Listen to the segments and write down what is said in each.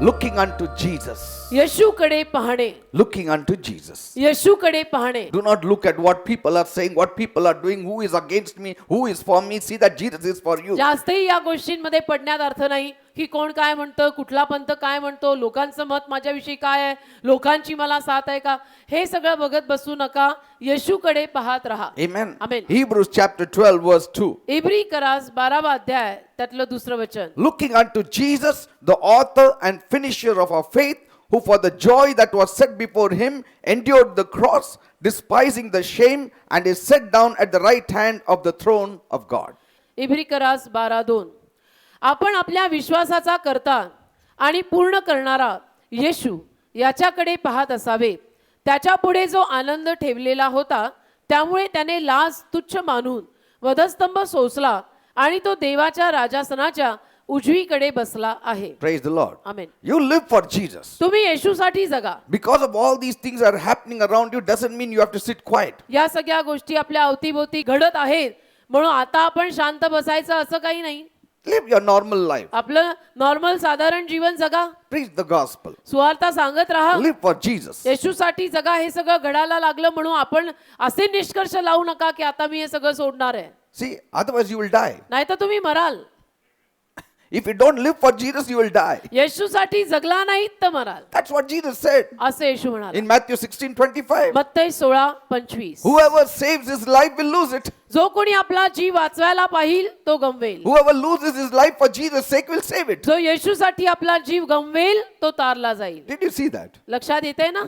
looking unto Jesus. येशूकडे पाहणे, Looking unto Jesus. येशूकडे पाहणे. Do not look at what people are saying, what people are doing, who is against me, who is for me. See that Jesus is for you. जास्तही या गोष्टींमध्ये पडण्यात अर्थ नाही की कोण काय म्हणतं, कुठला पंथ काय म्हणतो, लोकांचं मत माझ्याविषयी काय आहे, लोकांची मला साथ आहे का, हे सगळं बघत बसू नका. येशूकडे पाहत राहा. Amen. Amen. Hebrews chapter 12 verse 2. इब्री करास 12वा अध्याय त्यातलं दुसरं वचन. Looking unto Jesus, the author and finisher of our faith, who for the joy that was set before him endured the cross, despising the shame, and is set down at the right hand of the throne of God. इब्री करास 12:2. आपण आपल्या विश्वासाचा करता आणि पूर्ण करणारा येशू याच्याकडे पाहत असावे. त्याच्या पुढे जो आनंद ठेवलेला होता त्यामुळे त्याने लाज तुच्छ मानून वधस्तंभ सोसला आणि तो देवाच्या राजासनाच्या उजवीकडे बसला आहे. Praise the Lord. Amen. You live for Jesus. तुम्ही येशूसाठी जगा. Because of all these things are happening around you doesn't mean you have to sit quiet. या सगळ्या गोष्टी आपल्या अवतीभोवती घडत आहेत म्हणून आता आपण शांत बसायचं असं काही नाही. Live your normal life. आपलं नॉर्मल साधारण जीवन जगा. Preach the gospel. सुवार्ता सांगत राहा. Live for Jesus. येशूसाठी जगा. हे सगळं घडायला लागलं म्हणून आपण असे निष्कर्ष लावू नका की आता मी हे सगळं सोडणार आहे. See, otherwise you will die. नाहीतर तुम्ही moral. If you don't live for Jesus, you will die. येशूसाठी जगला नाहीत तर moral That's what Jesus said असं येशू म्हणाला. in Matthew 16:25. मत्तई 16:25. Whoever saves his life will lose it. जो कोणी आपला जीव वाचवायला पाहिल तो गमवेल. Whoever loses his life for Jesus' sake will save it. जो येशूसाठी आपला जीव गमवेल तो तारला जाईल. Did you see that? लक्षात येते ना.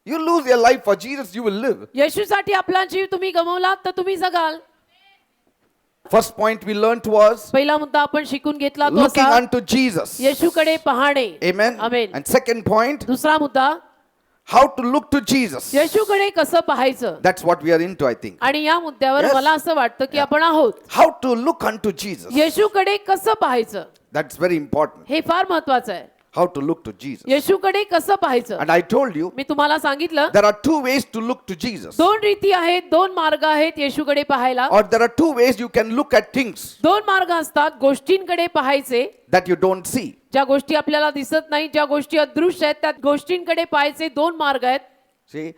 You lose your life for Jesus, you will live. येशूसाठी आपला जीव तुम्ही गमवलात तर तुम्ही जगाल. First point we learned was पहिला मुद्दा आपण शिकून घेतला तो looking असा, unto Jesus. येशूकडे पाहणे. Amen. Amen. And second point, दुसरा मुद्दा, how to look to Jesus. येशूकडे कसं पाहायचं. That's what we are into, I think. आणि या मुद्द्यावर Yes. मला असं वाटतं की आपण आहोत. How to look unto Jesus. येशूकडे कसं पाहायचं That's very important. हे फार महत्वाचं आहे. How to look to Jesus. येशूकडे कसं पाहायचं. And I told you, मी तुम्हाला सांगितलं there are two ways to look to Jesus. दोन रीती आहेत, दोन मार्ग आहेत येशूकडे पाहायला. Or there are two ways you can look at things दोन मार्ग असतात गोष्टींकडे पाहायचे. that you don't see. ज्या गोष्टी आपल्याला दिसत नाही, ज्या गोष्टी अदृश्य आहेत त्या गोष्टींकडे पाहायचे दोन मार्ग आहेत. See,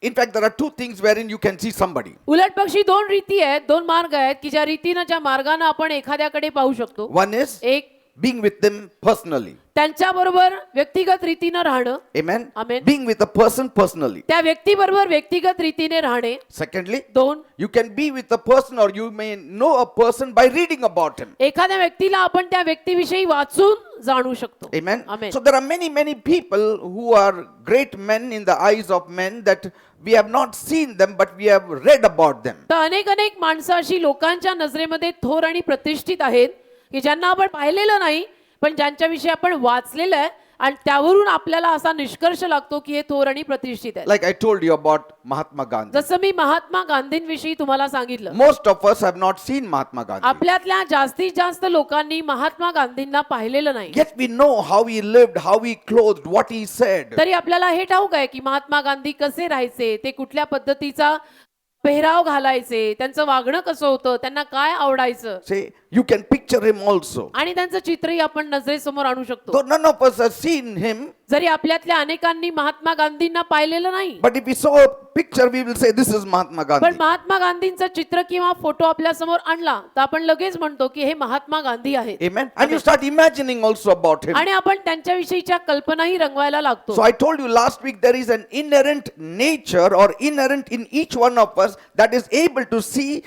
in fact, there are two things wherein you can see somebody. उलट पक्षी दोन रीती आहेत, दोन मार्ग आहेत की ज्या रीतीनं ज्या मार्गाने आपण एखाद्याकडे पाहू शकतो. One is एक being with them personally. त्यांच्याबरोबर व्यक्तिगत रीतीनं राहणं. Amen. Amen. Being with a person personally. त्या व्यक्तीबरोबर व्यक्तिगत रीतीने राहणे. Secondly, दोन, you can be with a person or you may know a person by reading about him. एखाद्या व्यक्तीला आपण त्या व्यक्तीविषयी वाचून जाणू शकतो. Amen. Amen. So there are many people who are great men in the eyes of men that we have not seen them but we have read about them. तर अनेक माणसं अशी लोकांच्या नजरेमध्ये थोर आणि प्रतिष्ठित आहेत की ज्यांना आपण पाहिलेलं नाही पण ज्यांच्याविषयी आपण वाचलेलं आहे आणि त्यावरून आपल्याला असा निष्कर्ष लागतो की हे थोर आणि प्रतिष्ठित आहे. Like I told you about Mahatma Gandhi. जसं मी महात्मा गांधींविषयी तुम्हाला सांगितलं. Most of us have not seen Mahatma Gandhi. आपल्यातल्या जास्तीत जास्त लोकांनी महात्मा गांधींना पाहिलेलं नाही. Yet we know how he lived, how he clothed, what he said. तरी आपल्याला हे ठाऊक आहे की महात्मा गांधी कसे राहायचे, ते कुठल्या पद्धतीचा पेहराव घालायचे, त्यांचं वागणं कसं होतं, त्यांना काय आवडायचं. Say, you can picture him also. आणि त्यांचं चित्रही आपण नजरेसमोर आणू शकतो. Though none of us have seen him, जरी आपल्यातल्या अनेकांनी महात्मा गांधींना पाहिलेलं नाही but if we saw a picture, we will say, this is Mahatma पण Gandhi. महात्मा गांधींचं चित्र किंवा फोटो आपल्या समोर आणला तर आपण लगेच म्हणतो की हे महात्मा गांधी आहेत. Amen. And you start imagining also about him. आणि आपण त्यांच्याविषयीच्या कल्पनाही रंगवायला लागतो. So I told you last week, there is an inherent nature or inherent in each one of us that is able to see,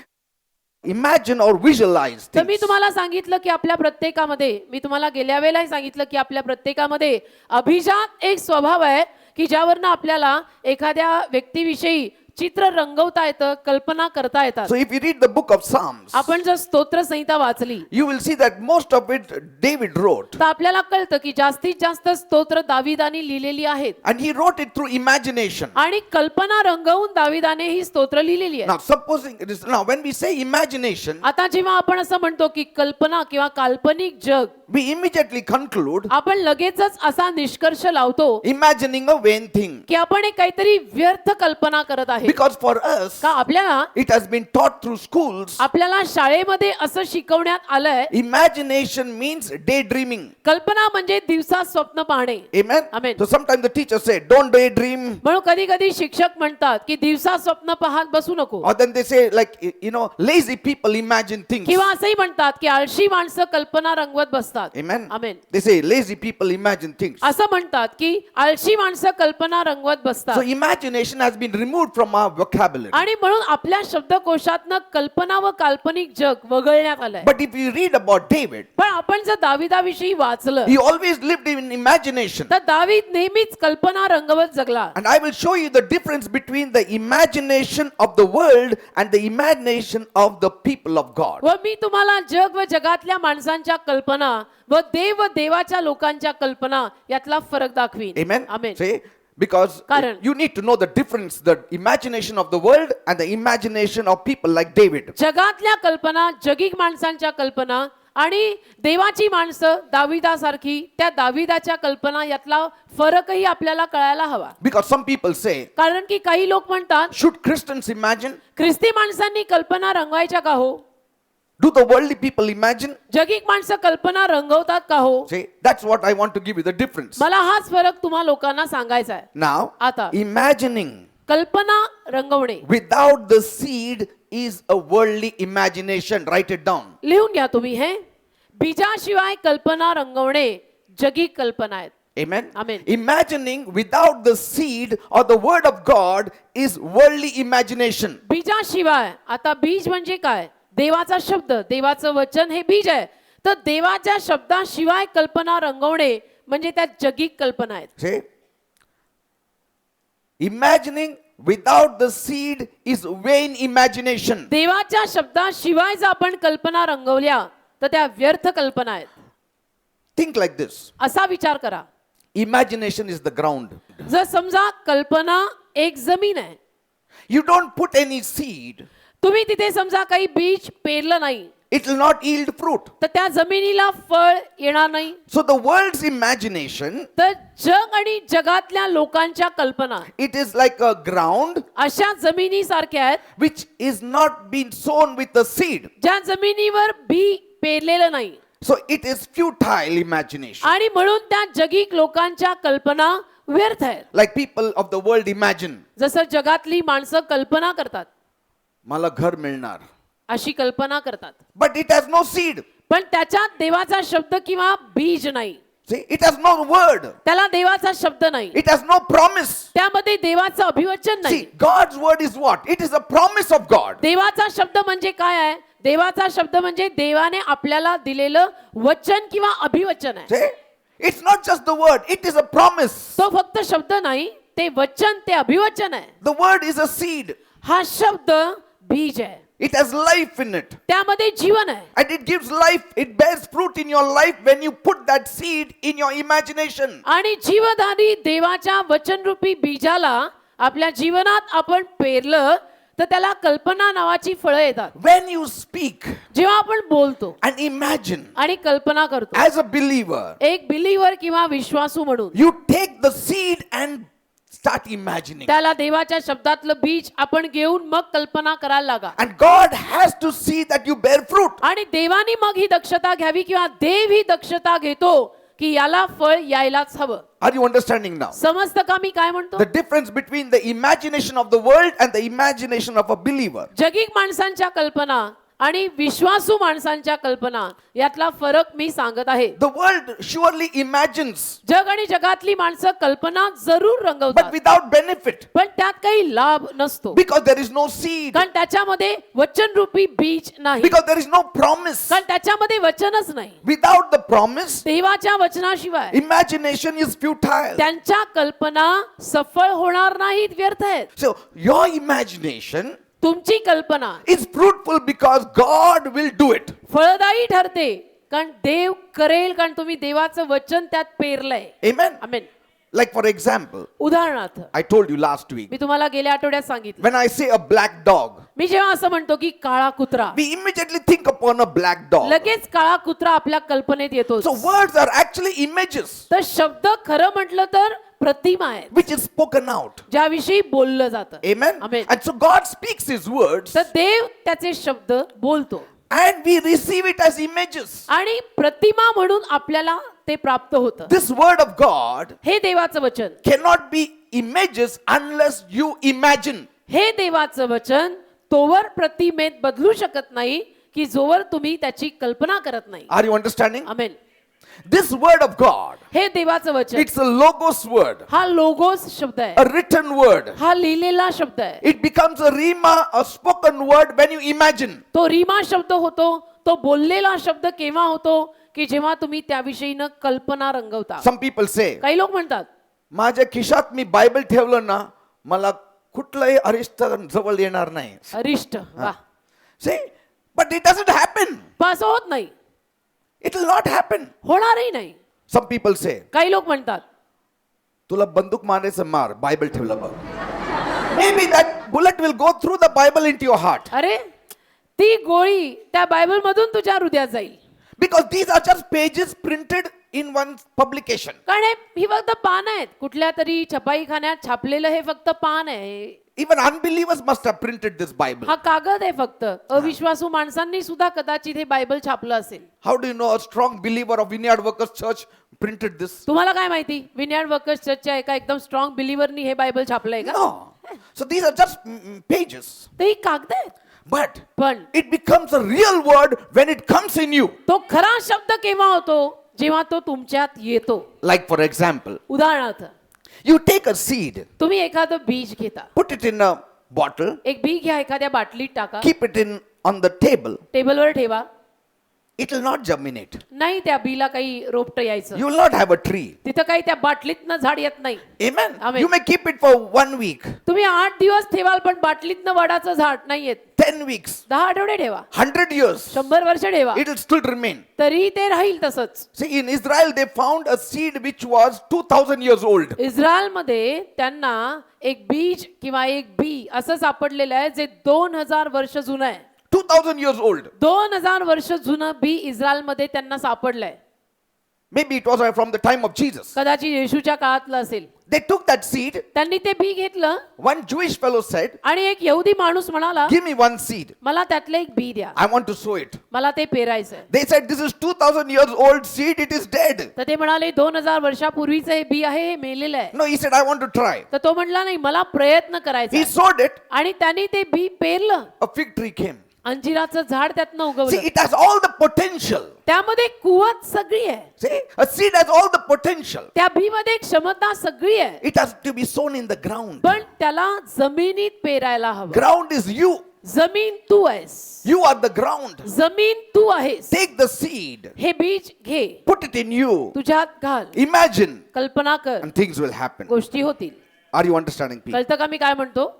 imagine or visualize तर मी things. तुम्हाला सांगितलं की आपल्या प्रत्येकामध्ये, मी तुम्हाला गेल्या वेळेलाही सांगितलं की आपल्या प्रत्येकामध्ये अभिजात एक स्वभाव आहे की ज्यावरनं आपल्याला एखाद्या व्यक्तीविषयी चित्र रंगवता येतं, कल्पना करता येतात. So if you read the book of Psalms, आपण जर स्तोत्र संहिता वाचली you will see that most of it David wrote. तर आपल्याला कळतं की जास्तीत जास्त स्तोत्र दाविदाने लिहिलेली आहेत. And he wrote it through imagination. आणि कल्पना रंगवून दाविदाने ही स्तोत्र लिहिलेली आहे. Now supposing it is, now when we say imagination, आता जेव्हा आपण असं म्हणतो की कल्पना किंवा काल्पनिक जग, we immediately conclude आपण लगेचच असा निष्कर्ष लावतो imagining a vain thing. की आपण एक काहीतरी व्यर्थ कल्पना करत आहे. Because for us, का आपल्याला it has been taught through schools. आपल्याला शाळेमध्ये असं शिकवण्यात आलंय, Imagination means daydreaming. कल्पना म्हणजे दिवसा स्वप्न पाहणे. Amen. Amen. So sometimes the teachers say, don't daydream. म्हणून कधी कधी शिक्षक म्हणतात की दिवसा स्वप्न पाहत बसू नको, Or then they say, like, lazy people imagine things. किंवा असंही म्हणतात की आळशी माणसं कल्पना रंगवत बसतात. Amen. Amen. They say, lazy people imagine things. असं म्हणतात की आळशी माणसं कल्पना रंगवत So बसतात. imagination has been removed from our vocabulary. आणि म्हणून आपल्या शब्दकोशातनं कल्पना व काल्पनिक जग वगळण्यात आलंय. But if you read about David, पण आपण जर दाविदाविषयी वाचलं he always lived in imagination. तर दावीद नेहमीच कल्पना रंगवत जगला. And I will show you the difference between the imagination of the world and the imagination of the people of God. व मी तुम्हाला जग व जगातल्या माणसांच्या कल्पना व देव व देवाच्या लोकांच्या कल्पना यातला फरक दाखवीन. Amen. आमेन. See, because कारण- you need to know the difference, the imagination of the world and the imagination of people like David. जगातल्या कल्पना, जगिक माणसांच्या कल्पना आणि देवाची माणसं दाविदासारखी त्या दाविदाच्या कल्पना यातला फरकही आपल्याला कळायला हवा. Because some people say, कारण की काही लोक म्हणतात should Christians imagine? ख्रिस्ती माणसांनी कल्पना रंगवायच्या का हो? Do the worldly people imagine? जगिक माणसं कल्पना रंगवतात का हो? See, that's what I want to give you the difference. मला हाच फरक तुम्हा लोकांना सांगायचा आहे. Now, आता imagining कल्पना रंगवणे without the seed is a worldly imagination. Write it down. लिहून घ्या तुम्ही हे. बीजाशिवाय कल्पना रंगवणे जगिक कल्पना आहेत. Amen. Amen. Imagining without the seed or the word of God is worldly imagination. बीजाशिवाय, आता बीज म्हणजे काय? देवाचा शब्द, देवाचं वचन हे बीज आहे. तर देवाच्या शब्दाशिवाय कल्पना रंगवणे म्हणजे त्या जगिक कल्पना आहेत. See? Imagining without the seed is vain imagination. देवाच्या शब्दाशिवाय जर आपण कल्पना रंगवल्या तर त्या व्यर्थ कल्पना आहेत. Think like this. असा विचार करा. Imagination is the ground. जर समजा कल्पना एक जमीन आहे, You don't put any seed, तुम्ही तिथे समजा काही बीज पेरलं नाही it will not yield fruit. तर त्या जमिनीला फळ येणार नाही. So the world's imagination, तर जग आणि जगातल्या लोकांच्या कल्पना it is like a ground अशा जमिनीसारख्या आहेत which is not been sown with the seed. ज्या जमिनीवर बी पेरलेलं नाही. So it is futile imagination. आणि म्हणून त्या जगिक लोकांच्या कल्पना व्यर्थ आहेत. Like people of the world imagine, जसं जगातली माणसं कल्पना करतात मला घर मिळणार. अशी कल्पना करतात, But it has no seed. पण त्याच्यात देवाचा शब्द किंवा बीज नाही. See, it has no word. त्याला देवाचा शब्द नाही, It has no promise. त्यामध्ये देवाचं अभिवचन नाही. See, God's word is what? It is a promise of God. देवाचा शब्द म्हणजे काय आहे? देवाचा शब्द म्हणजे देवाने आपल्याला दिलेलं वचन किंवा अभिवचन आहे. See? It's not just the word, it is a promise. तो फक्त शब्द नाही, ते वचन, ते अभिवचन आहे. The word is a seed. हा शब्द बीज आहे, It has life in it. त्यामध्ये जीवन आहे. And it gives life. It bears fruit in your life when you put that seed in your imagination. आणि जीवधारी देवाच्या वचनरूपी बीजाला आपल्या जीवनात आपण पेरलं तर त्याला कल्पना नावाची फळं येतात. When you speak जेव्हा आपण बोलतो and imagine आणि कल्पना करतो, as a believer, एक बिलीवर किंवा विश्वासू म्हणून you take the seed and start imagining. त्याला देवाच्या शब्दातलं बीज आपण घेऊन मग कल्पना करायला लागा. And God has to see that you bear fruit. आणि देवानी मग ही दक्षता घ्यावी किंवा देव ही दक्षता घेतो की याला फळ यायलाच हवं. Are you understanding now? समजतं का मी काय म्हणतो? The difference between the imagination of the world and the imagination of a believer. जगिक माणसांच्या कल्पना आणि विश्वासू माणसांच्या कल्पना यातला फरक मी सांगत आहे. The world surely imagines, जग आणि जगातली माणसं कल्पना जरूर but रंगवतात, without benefit, पण त्यात काही लाभ नसतो. because there is no seed, कारण त्याच्यामध्ये वचनरूपी बीज नाही, because there is no promise. कारण त्याच्यामध्ये वचनच नाही. Without the promise, देवाच्या वचनाशिवाय imagination is futile. त्यांच्या कल्पना सफळ होणार नाहीत, व्यर्थ आहेत. So your imagination तुमची कल्पना is fruitful because God will do it. फळदायी ठरते कारण देव करेल, कारण तुम्ही देवाचं वचन त्यात पेरलंय. Amen. Amen. Like for example, उदाहरणार्थ I told you last week, मी तुम्हाला गेल्या आठवड्यात सांगितलं, when I say a black dog, मी जेव्हा असं म्हणतो की काळा कुत्रा, we immediately think upon a black dog. लगेच काळा कुत्रा आपल्या कल्पनेत येतो. So words are actually images. तर शब्द खरं म्हटलं तर प्रतिमा आहेत which is spoken out. ज्याविषयी बोललं जातं. Amen. Amen. And so God speaks His words तर देव त्याचे शब्द बोलतो and we receive it as images. आणि प्रतिमा म्हणून आपल्याला ते प्राप्त होतं. This word of God हे देवाचं वचन, cannot be images unless you imagine. हे देवाचं वचन तोवर प्रतिमेत बदलू शकत नाही की जोवर तुम्ही त्याची कल्पना करत नाही. Are you understanding? Amen. This word of God, हे देवाचं वचन, it's a logos word, हा लोगोस शब्द आहे, a written word. हा लिहिलेला शब्द आहे. It becomes a rima, a spoken word when you imagine. तो रीमा शब्द होतो, तो बोललेला शब्द केव्हा होतो की जेव्हा तुम्ही त्याविषयीनं कल्पना रंगवता. Some people say, काही लोक म्हणतात माझ्या खिशात मी बायबल ठेवलं ना, मला कुठलाही अरिष्ट जवळ येणार नाही. अरिष्ट. वा. See, but it doesn't happen. पण असं होत नाही, It will not happen. होणारही नाही. Some people say, काही लोक म्हणतात तुला बंदूक मारायचं मार, बायबल ठेवलं बघ. Maybe that bullet will go through the Bible into your heart. अरे ती गोळी त्या बायबल मधून तुझ्या हृदयात जाईल. Because these are just pages printed in one publication. कारण ही फक्त पान आहेत, कुठल्या तरी छपाईखान्यात छापलेलं हे फक्त पान आहे. Even unbelievers must have printed this Bible. हा कागद आहे फक्त. अविश्वासू माणसांनी सुद्धा कदाचित हे बायबल छापलं असेल. How do you know a strong believer of Vineyard Workers Church printed this? तुम्हाला काय माहिती विनयार्ड वर्कर्स चर्चच्या एका एकदम स्ट्रॉंग बिलीव्हरनी हे बायबल छापलंय का? No. So these are just pages. ते ही कागद आहेत. But पण it becomes a real word when it comes in you. तो खरा शब्द केव्हा होतो जेव्हा तो तुमच्यात येतो. Like for example, उदाहरणार्थ you take a seed, तुम्ही एखादं बीज घेता, put it in a bottle, एक बी घ्या, एखाद्या बाटलीत टाका, keep it in on the table. टेबलवर ठेवा. It will not germinate. नाही त्या बीला काही रोपटं यायचं, You will not have a tree. तिथं काही त्या बाटलीतनं झाड येत नाही. Amen. Amen. You may keep it for 1 week, तुम्ही 8 दिवस ठेवाल पण बाटलीतनं वडाचं झाड नाही येत. 10 weeks, 10 आठवडे ठेवा, 100 years. 100 वर्ष ठेवा, It will still remain. तरी ते राहील तसंच. See, in Israel, they found a seed which was 2000 years old. इस्रायलमध्ये त्यांना एक बीज किंवा एक बी असं सापडलेलं आहे जे 2000 वर्ष जुनं आहे. 2000 years old. 2000 वर्ष जुनं बी इस्रायलमध्ये त्यांना सापडलंय. Maybe it was from the time of Jesus. कदाचित येशूच्या काळातलं असेल. They took that seed. त्यांनी ते बी घेतलं One Jewish fellow said, आणि एक यहुदी माणूस म्हणाला, give me one seed. मला त्यातलं एक बी द्या, I want to sow it. मला ते पेरायचंय. They said, this is 2000 years old seed. It is dead. तर ते म्हणाले 2000 वर्षापूर्वीचं हे बी आहे, हे मेलेलं आहे. No, he said, I want to try. तर तो म्हणाला नाही, मला प्रयत्न करायचा He आहे. sowed it. आणि त्यांनी ते बी पेरलं. A fig tree came. अंजिराचं झाड त्यातनं See, उगवलं. it has all the potential. त्यामध्ये कुवत सगळी आहे. See, a seed has all the potential. त्या बी मध्ये क्षमता सगळी आहे, It has to be sown in the ground. पण त्याला जमिनीत पेरायला हवं. Ground is you. जमीन तू आहेस. You are the ground. जमीन तू आहेस. Take the seed. हे बीज घे, Put it in you. तुझ्यात घाल, Imagine. कल्पना कर, And things will happen. गोष्टी होतील. Are you understanding, people? कळतं का मी काय म्हणतो?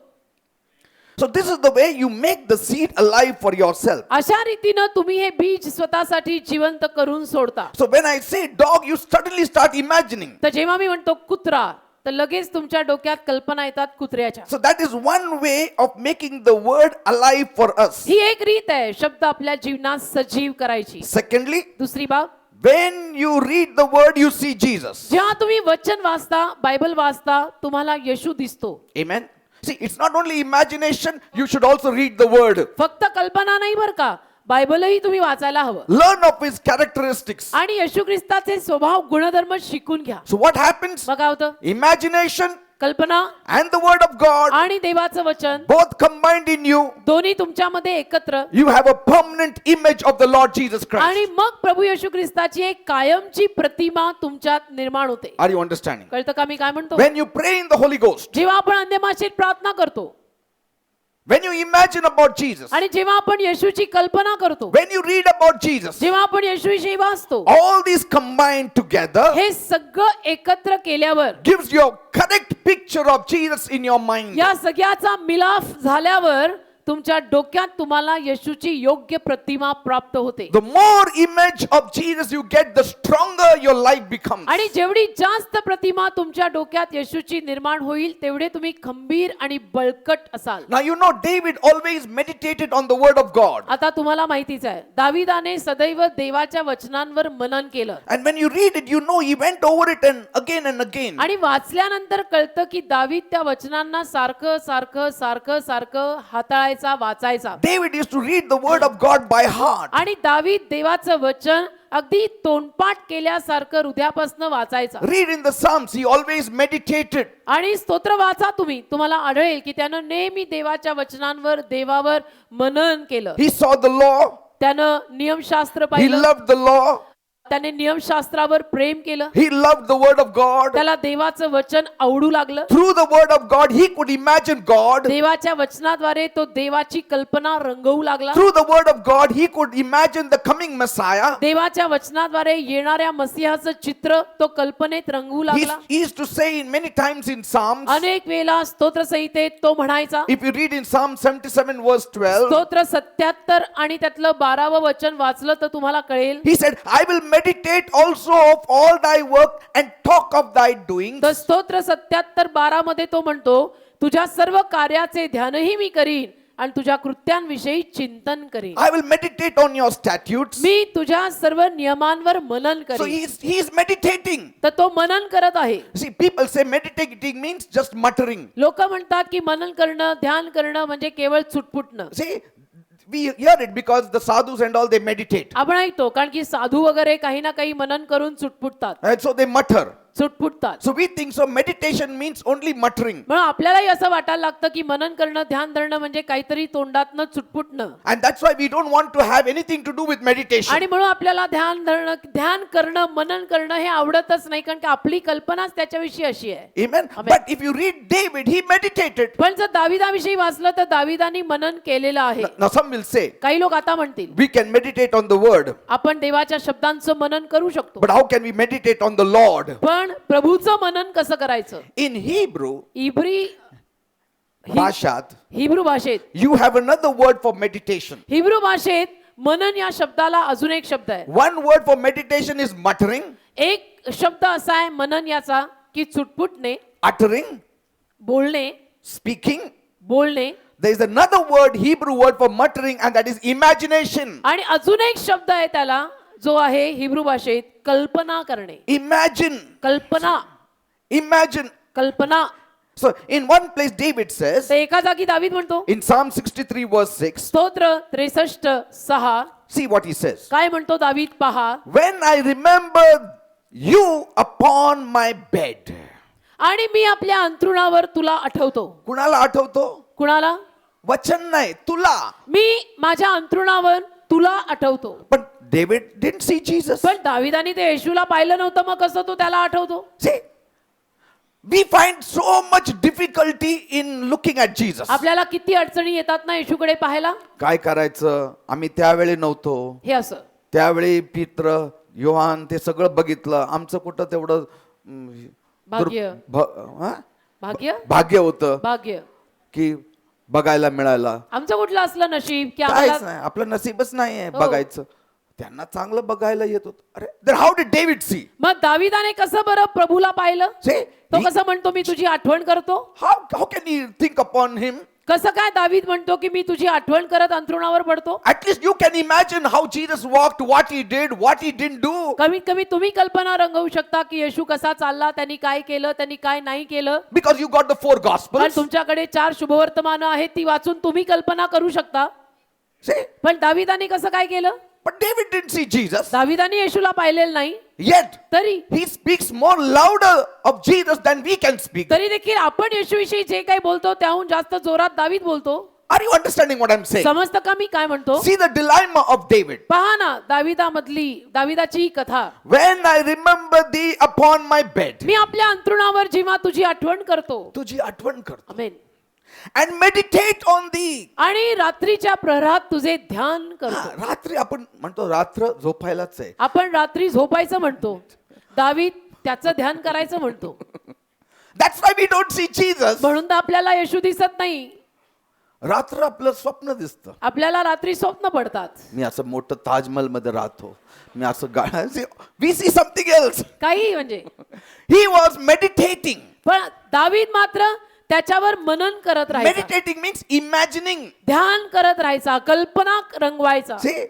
So this is the way you make the seed alive for yourself. अशा रीतीनं तुम्ही हे बीज स्वतःसाठी जिवंत करून सोडता. So when I say dog, you suddenly start imagining. तर जेव्हा मी म्हणतो कुत्रा, तर लगेच तुमच्या डोक्यात कल्पना येतात कुत्र्याच्या. So that is one way of making the word alive for us. ही एक रीत आहे शब्द आपल्या जीवनात सजीव करायची. Secondly, दुसरी बाब, when you read the word, you see Jesus. जेव्हा तुम्ही वचन वाचता, बायबल वाचता, तुम्हाला येशू दिसतो. Amen. See, it's not only imagination, you should also read the word. फक्त कल्पना नाही बरं का, बायबलही तुम्ही वाचायला हवं. Learn of his characteristics. आणि येशू ख्रिस्ताचे स्वभाव गुणधर्म शिकून घ्या. So what happens? मग काय होतं? Imagination कल्पना and the word of God, आणि देवाचं वचन both combined in you, दोन्ही तुमच्यामध्ये एकत्र, you have a permanent image of the Lord Jesus आणि Christ. मग प्रभू येशू ख्रिस्ताची एक कायमची प्रतिमा तुमच्यात निर्माण होते. Are you understanding? कळतं का मी काय म्हणतो? When you pray in the Holy Ghost, जेव्हा आपण अंत्यमाशीत प्रार्थना करतो when you imagine about Jesus, आणि जेव्हा आपण येशूची कल्पना करतो, when you read about Jesus, जेव्हा आपण येशूविषयी वाचतो, all these combined together हे सगळं एकत्र केल्यावर, gives you a correct picture of Jesus in your mind. या सगळ्याचा मिलाफ झाल्यावर तुमच्या डोक्यात तुम्हाला येशूची योग्य प्रतिमा प्राप्त होते. The more image of Jesus you get, the stronger your life becomes. आणि जेवढी जास्त प्रतिमा तुमच्या डोक्यात येशूची निर्माण होईल तेवढे तुम्ही खंबीर आणि बळकट असाल. Now you know David always meditated on the word of God. आता तुम्हाला माहितीच आहे दाविदाने सदैव देवाच्या वचनांवर मनन केलं. And when you read it, you know he went over it and again. आणि वाचल्यानंतर कळतं की दावीद त्या वचनांना सारखं सारखं सारखं सारखं हाताळायचा वाचायचा. David used to read the word of God by heart. आणि दावीद देवाचं वचन अगदी तोंडपाठ केल्यासारखं हृदयापासून वाचायचा. Read in the Psalms, he always meditated. आणि स्तोत्र वाचा तुम्ही, तुम्हाला आढळेल की त्यानं नेहमी देवाच्या वचनांवर देवावर मनन केलं. He saw the law, त्यानं नियमशास्त्र he पाहिलं, loved the law, त्याने नियमशास्त्रावर प्रेम केलं, he loved the word of God. त्याला देवाचं वचन आवडू लागलं. Through the word of God, he could imagine God. देवाच्या वचनाद्वारे तो देवाची कल्पना रंगवू लागला. Through the word of God, he could imagine the coming Messiah. देवाच्या वचनाद्वारे येणाऱ्या मसीहाचं चित्र तो कल्पनेत रंगवू लागला. He used to say in many times in Psalms, अनेक वेळा स्तोत्र संहितेत तो म्हणायचा. if you read in Psalm 77 verse 12, स्तोत्र 77 आणि त्यातलं 12वं वचन वाचलं तर तुम्हाला कळेल. he said, I will meditate also of all thy work and talk of thy doings. तर स्तोत्र 77:12 मध्ये तो म्हणतो तुझ्या सर्व कार्याचे ध्यानही मी करीन आणि तुझ्या कृत्यांविषयी चिंतन करीन. I will meditate on your statutes. मी तुझ्या सर्व नियमांवर मनन So करीन. he is meditating. तर तो मनन करत आहे. See, people say meditating means just muttering. लोक म्हणतात की मनन करणं ध्यान करणं म्हणजे केवळ चुटपुटणं. See, we hear it because the sadhus and all, they meditate. आपण ऐकतो कारण की साधू वगैरे काही ना काही मनन करून चुटपुटतात, And so they mutter. चुटपुटतात. So we think so meditation means only muttering. म्हणून आपल्यालाही असं वाटायला लागतं की मनन करणं ध्यान धरणं म्हणजे काहीतरी तोंडातनं चुटपुटणं. And that's why we don't want to have anything to do with meditation. आणि म्हणून आपल्याला ध्यान करणं मनन करणं हे आवडतच नाही कारण की आपली कल्पनाच त्याच्याविषयी अशी आहे. Amen. Amen. But if you read David, he meditated. पण जर दाविदाविषयी वाचलं तर दाविदानी मनन केलेलं आहे. Now some will say, काही लोक आता म्हणतील we can meditate on the word. आपण देवाच्या शब्दांचं मनन करू शकतो, But how can we meditate on the Lord? पण प्रभूचं मनन कसं करायचं? In Hebrew, हिब्रू भाषेत you have another word for meditation. Hebrew भाषेत मनन या शब्दाला अजून एक शब्द आहे. One word for meditation is muttering, एक शब्द असा आहे मनन याचा की चुटपुटणे, uttering, बोलणे, speaking. बोलणे. There is another word, Hebrew word for muttering, and that is imagination. आणि अजून एक शब्द आहे त्याला जो आहे हिब्रू भाषेत कल्पना करणे. Imagine. कल्पना. So in one place David says, तर एका जागी दावीद म्हणतो in Psalm 63 verse 6, स्तोत्र 63:6 see what he says. काय म्हणतो दावीद पहा. When I remember you upon my bed. आणि मी आपल्या अंथरुणावर तुला आठवतो. कुणाला आठवतो? कुणाला? वचन नाही, तुला. मी माझ्या अंथरुणावर तुला आठवतो. But David didn't see Jesus. पण दाविदाने ते येशूला पाहिलं नव्हतं, मग कसं तो त्याला आठवतो? See, we find so much difficulty in looking at Jesus. आपल्याला किती अडचणी येतात ना येशूकडे पाहायला. काय करायचं? आम्ही त्यावेळी नव्हतो. हे असं त्यावेळी पित्र योहान ते सगळं बघितलं. आमचं कुठं तेवढं भाग्य हा? भाग्य होतं भाग्य की बघायला मिळायला. आमचं कुठलं असलं नशीब की काहीच आम्हाला नाही, आपलं नसीबच नाहीये हो. बघायचं. त्यांना चांगलं बघायला येत होत. अरे then how did David see? मग दाविदाने कसं बरं प्रभूला पाहिलं? See, तो कसं म्हणतो मी तुझी आठवण करतो? how can he think upon him? कसं काय दावीद म्हणतो की मी तुझी आठवण करत अंथरुणावर पडतो? At least you can imagine how Jesus walked, what he did, what he didn't do. कमीत कमी तुम्ही कल्पना रंगवू शकता की येशू कसा चालला, त्यांनी काय केलं, त्यांनी काय नाही केलं. Because you got the four पण gospels. तुमच्याकडे 4 शुभवर्तमानं आहेत, ती वाचून तुम्ही कल्पना करू शकता. See, पण दाविदाने कसं काय केलं? but David didn't see Jesus. दाविदाने येशूला पाहिलेलं नाही, Yet तरी he speaks more louder of Jesus than we can speak. तरी देखील आपण येशूविषयी जे काही बोलतो त्याहून जास्त जोरात दावीद बोलतो. Are you understanding what I'm saying? समजतं का मी काय म्हणतो? See the dilemma of David. पहा ना दाविदाची ही कथा. When I remember thee upon my bed. मी आपल्या अंथरुणावर जेव्हा तुझी आठवण करतो. तुझी आठवण करतो. आमेन. And meditate on thee. आणि रात्रीच्या प्रहरात तुझे ध्यान करतो. रात्री आपण म्हणतो रात्र झोपायलाच आहे. आपण रात्री झोपायचं म्हणतो, दावीद त्याचं ध्यान करायचं म्हणतो. That's why we don't see Jesus. म्हणून तर आपल्याला येशू दिसत नाही. रात्र आपलं स्वप्न दिसतं. आपल्याला रात्री स्वप्न पडतात, मी असं मोठं ताजमहल मध्ये राहतो, मी असं गाणं, वी सी समथिंग एल्स. काही म्हणजे. He was meditating. पण दावीद मात्र त्याच्यावर मनन करत राहायचा, मेडिटेटिंग मीन्स इमॅजिनिंग. ध्यान करत राहायचा, कल्पना रंगवायचा. See?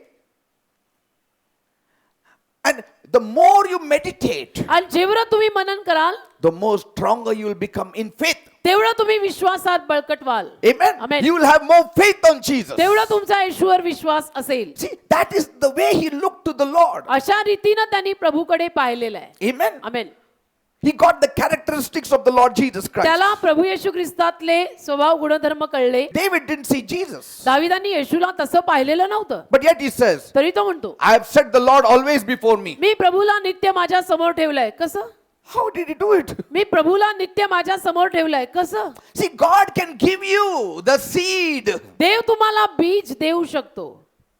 And the more you meditate, आणि जेवढं तुम्ही मनन कराल the more stronger you will become in faith. तेवढं तुम्ही विश्वासात बळकट व्हाल. Amen. Amen. You will have more faith on Jesus. तेवढं तुमचा येशूवर विश्वास असेल. See, that is the way he looked to the Lord. अशा रीतीनं त्यांनी प्रभूकडे पाहिलेलं आहे. Amen. Amen. He got the characteristics of the Lord Jesus Christ. त्याला प्रभू येशू ख्रिस्तातले स्वभाव गुणधर्म कळले. David didn't see Jesus. दाविदांनी येशूला तसं पाहिलेलं नव्हतं, But yet he says, तरी तो म्हणतो, I have set the Lord always before me. मी प्रभूला नित्य माझ्या समोर ठेवलंय. कसं? How did he do it? मी प्रभूला नित्य माझ्या समोर ठेवलंय. कसं? See, God can give you the seed. देव तुम्हाला बीज देऊ शकतो,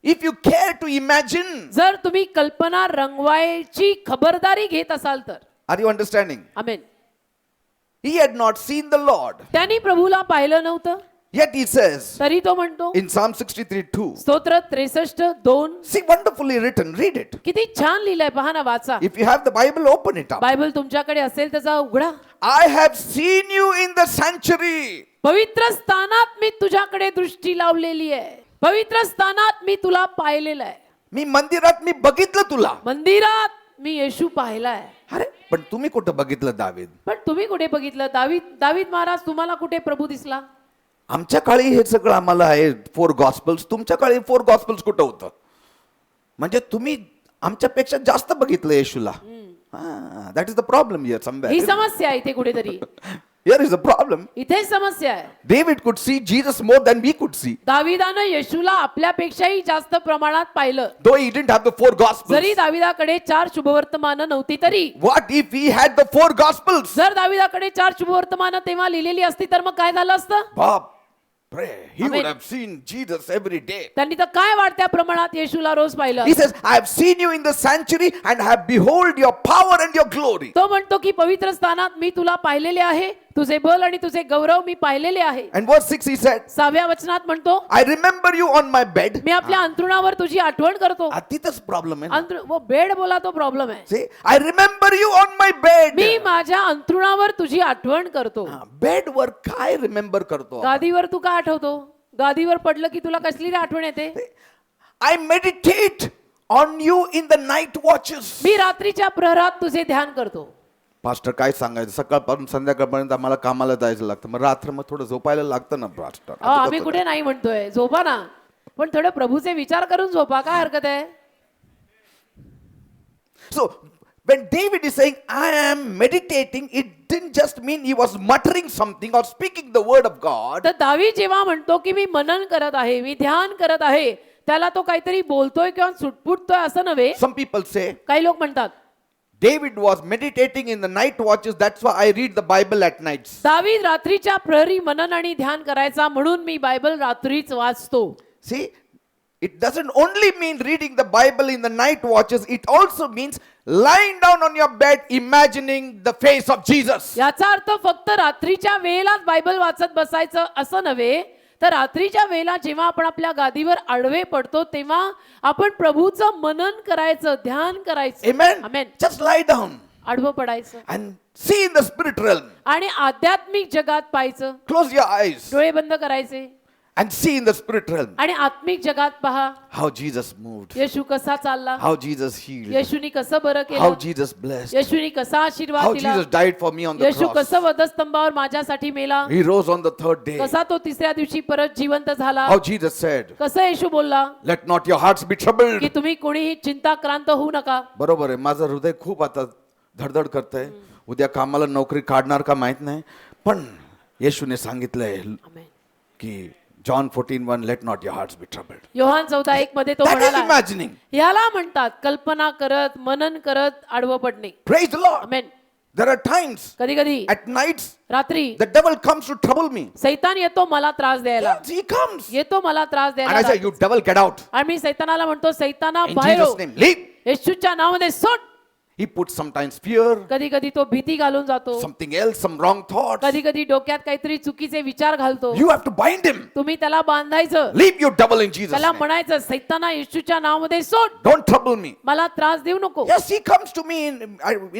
If you care to imagine. जर तुम्ही कल्पना रंगवायची खबरदारी घेत असाल तर. Are you understanding? Amen. He had not seen the Lord. त्यांनी प्रभूला पाहिलं नव्हतं, Yet he says तरी तो म्हणतो, in Psalm 63:2. स्तोत्र 63:2. See, wonderfully written. Read it. किती छान लिहिलंय, पहा ना, वाचा. If you have the Bible, open it up. Bible तुमच्याकडे असेल त्याचा उघडा. I have seen you in the sanctuary. पवित्र स्थानात मी तुझ्याकडे दृष्टी लावलेली आहे. पवित्र स्थानात मी तुला पाहिलेलं आहे. मी मंदिरात मी बघितलं तुला. मंदिरात मी येशू पाहिलाय. अरे पण तुम्ही कुठं बघितलं दावीद? पण तुम्ही कुठे बघितलं? दावीद महाराज, तुम्हाला कुठे प्रभू दिसला? आमच्या काळी हे सगळं आम्हाला आहे 4 गॉस्पल्स. तुमच्या काळी 4 गॉस्पल्स कुठं होतं? म्हणजे तुम्ही आमच्यापेक्षा जास्त बघितलं येशूला. That is the problem here somewhere. ही समस्या आहे इथे कुठेतरी. Here is the problem. इथे समस्या आहे. David could see Jesus more than we could see. दाविदानं येशूला आपल्यापेक्षाही जास्त प्रमाणात पाहिलं. Though he didn't have the 4 gospels. जरी दाविदाकडे 4 शुभवर्तमानं नव्हती तरी. What if he had the 4 gospels? जर दाविदाकडे 4 शुभवर्तमानं तेव्हा लिहिलेली असती तर मग काय झालं असतं? बाप रे, he Amen. would have seen Jesus every day. त्यांनी तर काय वाढत्या प्रमाणात येशूला रोज पाहिलं. He says, I have seen you in the sanctuary and have behold your power and your glory. तो म्हणतो की पवित्र स्थानात मी तुला पाहिलेले आहे, तुझे बल आणि तुझे गौरव मी पाहिलेले आहे. And verse 6 he said, 6व्या वचनात म्हणतो, I remember you on my bed. मी आपल्या अंथरुणावर तुझी आठवण करतो. तिथंच प्रॉब्लेम आहे. वो बेड बोला तो प्रॉब्लेम आहे. See, I remember you on my bed. मी माझ्या अंथरुणावर तुझी आठवण करतो. बेड वर काय रिमेंबर करतो? गादीवर तू काय आठवतो? गादीवर पडलं की तुला कसली आठवण येते? I meditate on you in the night watches. मी रात्रीच्या प्रहरात तुझे ध्यान करतो. पास्टर काय सांगायचं, सकाळपासून संध्याकाळपर्यंत आम्हाला कामाला जायचं लागतं, मग रात्र मग थोडं झोपायला लागतं ना पास्टर. आम्ही कुठे नाही म्हणतोय, झोपा ना, पण थोडे प्रभूचे विचार करून झोपा, काय हरकत आहे? So when David is saying I am meditating, it didn't just mean he was muttering something or speaking the word of God. तर दावीद जेव्हा म्हणतो की मी मनन करत आहे, मी ध्यान करत आहे, त्याला तो काहीतरी बोलतोय किंवा सुटपुटतोय असं नव्हे. Some people say काही लोक म्हणतात David was meditating in the night watches, that's why I read the Bible at nights. दावीद रात्रीच्या प्रहरी मनन आणि ध्यान करायचा म्हणून मी बायबल रात्रीच वाचतो. See, it doesn't only mean reading the Bible in the night watches, it also means lying down on your bed imagining the face of Jesus. याचा अर्थ फक्त रात्रीच्या वेळेलाच बायबल वाचत बसायचं असं नव्हे, तर रात्रीच्या वेळेला जेव्हा आपण आपल्या गादीवर आडवे पडतो तेव्हा आपण प्रभूचं मनन करायचं, ध्यान करायचं. Amen. आमेन. Just lie down आडवं पडायचं and see in the spirit realm. आणि आध्यात्मिक जगात पाहायचं. Close your eyes डोळे बंद करायचे and see in the spirit realm आणि आत्मिक जगात पहा, how Jesus moved, येशू कसा चालला, how Jesus healed, येशूनी कसं बरं how केलं, Jesus blessed, येशूनी कसा how आशीर्वाद दिला, Jesus died for me on the Yeshu cross. कसं वधस्तंभावर माझ्यासाठी मेला, He rose on the 3rd day. कसा तो 3ऱ्या दिवशी परत जिवंत झाला, How Jesus said, कसं येशू बोलला let not your hearts be troubled. की तुम्ही कोणीही चिंताक्रांत होऊ नका. बरोबर आहे, माझं हृदय खूप आता धडधड करतंय. उद्या कामाला नोकरी काढणार का माहित नाही, पण येशूने सांगितलंय आमेन. की John 14:1, let not your hearts be troubled. Yohan 14:1 मध्ये तो That is म्हणाला, imagining. याला म्हणतात कल्पना करत, मनन करत आडवं पडणे. Praise the Lord. Amen. There are times कधी कधी at nights रात्री the devil comes to trouble me. सैतान येतो मला त्रास द्यायला, Yes, he comes. येतो मला त्रास And I say, द्यायला. you devil, get out. आणि मी सैतानाला म्हणतो, सैताना In बाहेर Jesus' हो. name, leave. येशूच्या नावामध्ये सोड. He puts sometimes fear, कधी कधी तो भीती घालून जातो, something else, some wrong thoughts. कधी कधी डोक्यात काहीतरी चुकीचे विचार घालतो. You have to bind him. तुम्ही त्याला बांधायचं, Leave you devil in Jesus' त्याला name. म्हणायचं सैताना येशूच्या नावामध्ये सोड, Don't trouble me. मला त्रास देऊ नको. Yes, he comes to me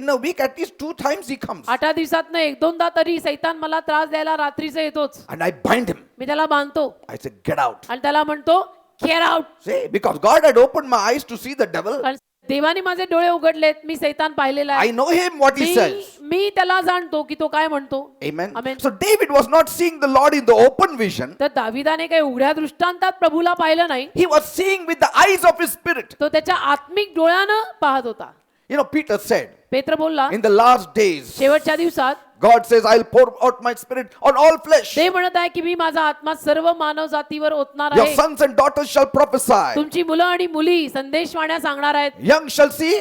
in a week at least 2 times he comes. 8 दिवसातनं 1-2दा तरी सैतान मला त्रास द्यायला रात्रीचं येतोच. And I bind him. मी त्याला बांधतो I say, get out. आणि त्याला म्हणतो get out. See, because God had opened my eyes to see the devil. कारण देवाने माझे डोळे उघडलेत, मी सैतान पाहिलेला I आहे. know him, what he says. मी त्याला जाणतो की तो काय म्हणतो. Amen. Amen. So David was not seeing the Lord in the open vision. तर दाविदाने काही उघड्या दृष्टांतात प्रभूला पाहिलं नाही, He was seeing with the eyes of his spirit. तो त्याच्या आत्मिक डोळ्यानं पाहत होता. You know, Peter said, पेत्र बोलला, in the last days, शेवटच्या दिवसात God says, I'll pour out my spirit on all flesh. ते म्हणत आहे की मी माझा आत्मा सर्व मानव जातीवर ओतणार Your आहे. sons and daughters shall prophesy. तुमची मुलं आणि मुली संदेशवाण्या सांगणार आहेत, Young shall see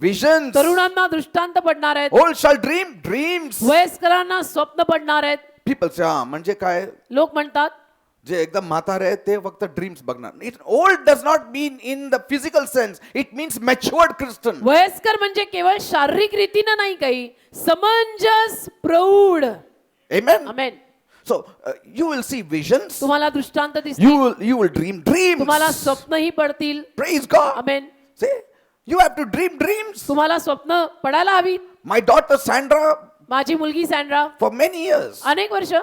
visions. तरुणांना दृष्टांत पडणार आहेत, Old shall dream dreams. वयस्करांना स्वप्न पडणार आहेत. People say, म्हणजे काय? लोक म्हणतात जे एकदम म्हातारे आहेत ते फक्त ड्रीम्स बघणार. It old does not mean in the physical sense. It means matured Christian. वयस्कर म्हणजे केवळ शारीरिक रीतीनं नाही, काही समंजस प्रौढ. Amen. Amen. So you will see visions. तुम्हाला दृष्टांत दिसतील, You will dream dreams. तुम्हाला स्वप्नही पडतील. Praise God. Amen. See, you have to dream dreams. तुम्हाला स्वप्न पडायला हवी. My daughter Sandra, माझी मुलगी सॅन्ड्रा for many years, अनेक वर्ष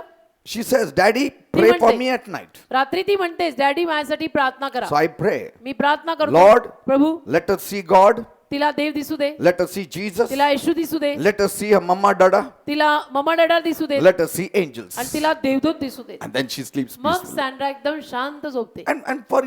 she says, Daddy, pray for म्हणते. me at night. रात्री ती म्हणतेस, डॅडी माझ्यासाठी प्रार्थना करा. So I pray, मी प्रार्थना करतो, Lord, प्रभू let us see God. तिला देव दिसू दे, Let us see Jesus. तिला येशू दिसू दे, Let us see her mama dada. तिला ममा डॅडा दिसू दे, Let us see angels. आणि तिला देवदूत दिसू दे. And then she sleeps मग peacefully. सॅन्ड्रा एकदम शांत झोपते. And for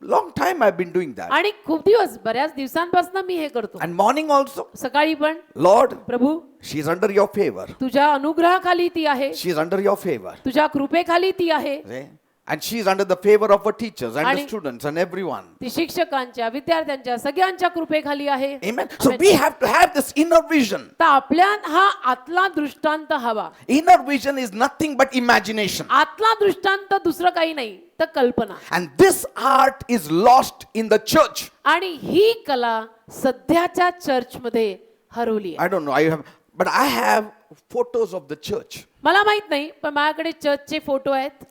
long time I've been doing that. आणि खूप दिवस, बऱ्याच दिवसांपासून मी हे करतो. And morning also, सकाळी पण, Lord, Prabhu she's under your favor. तुझ्या अनुग्रहाखाली ती आहे, She's under your favor. तुझ्या कृपेखाली ती आहे. See? And she's under the favor of her teachers and the आणि- students and everyone. ती शिक्षकांच्या, विद्यार्थ्यांच्या सगळ्यांच्या कृपेखाली आहे. Amen. So we have to have this inner vision. तर आपल्यात हा आतला दृष्टांत हवा. Inner vision is nothing but imagination. आतला दृष्टांत दुसरं काही नाही तर कल्पना. And this art is lost in the church. आणि ही कला सध्याच्या चर्चमध्ये हरवली आहे. I don't know. But I have photos of the church. मला माहित नाही, पण माझ्याकडे चर्चचे फोटो आहेत.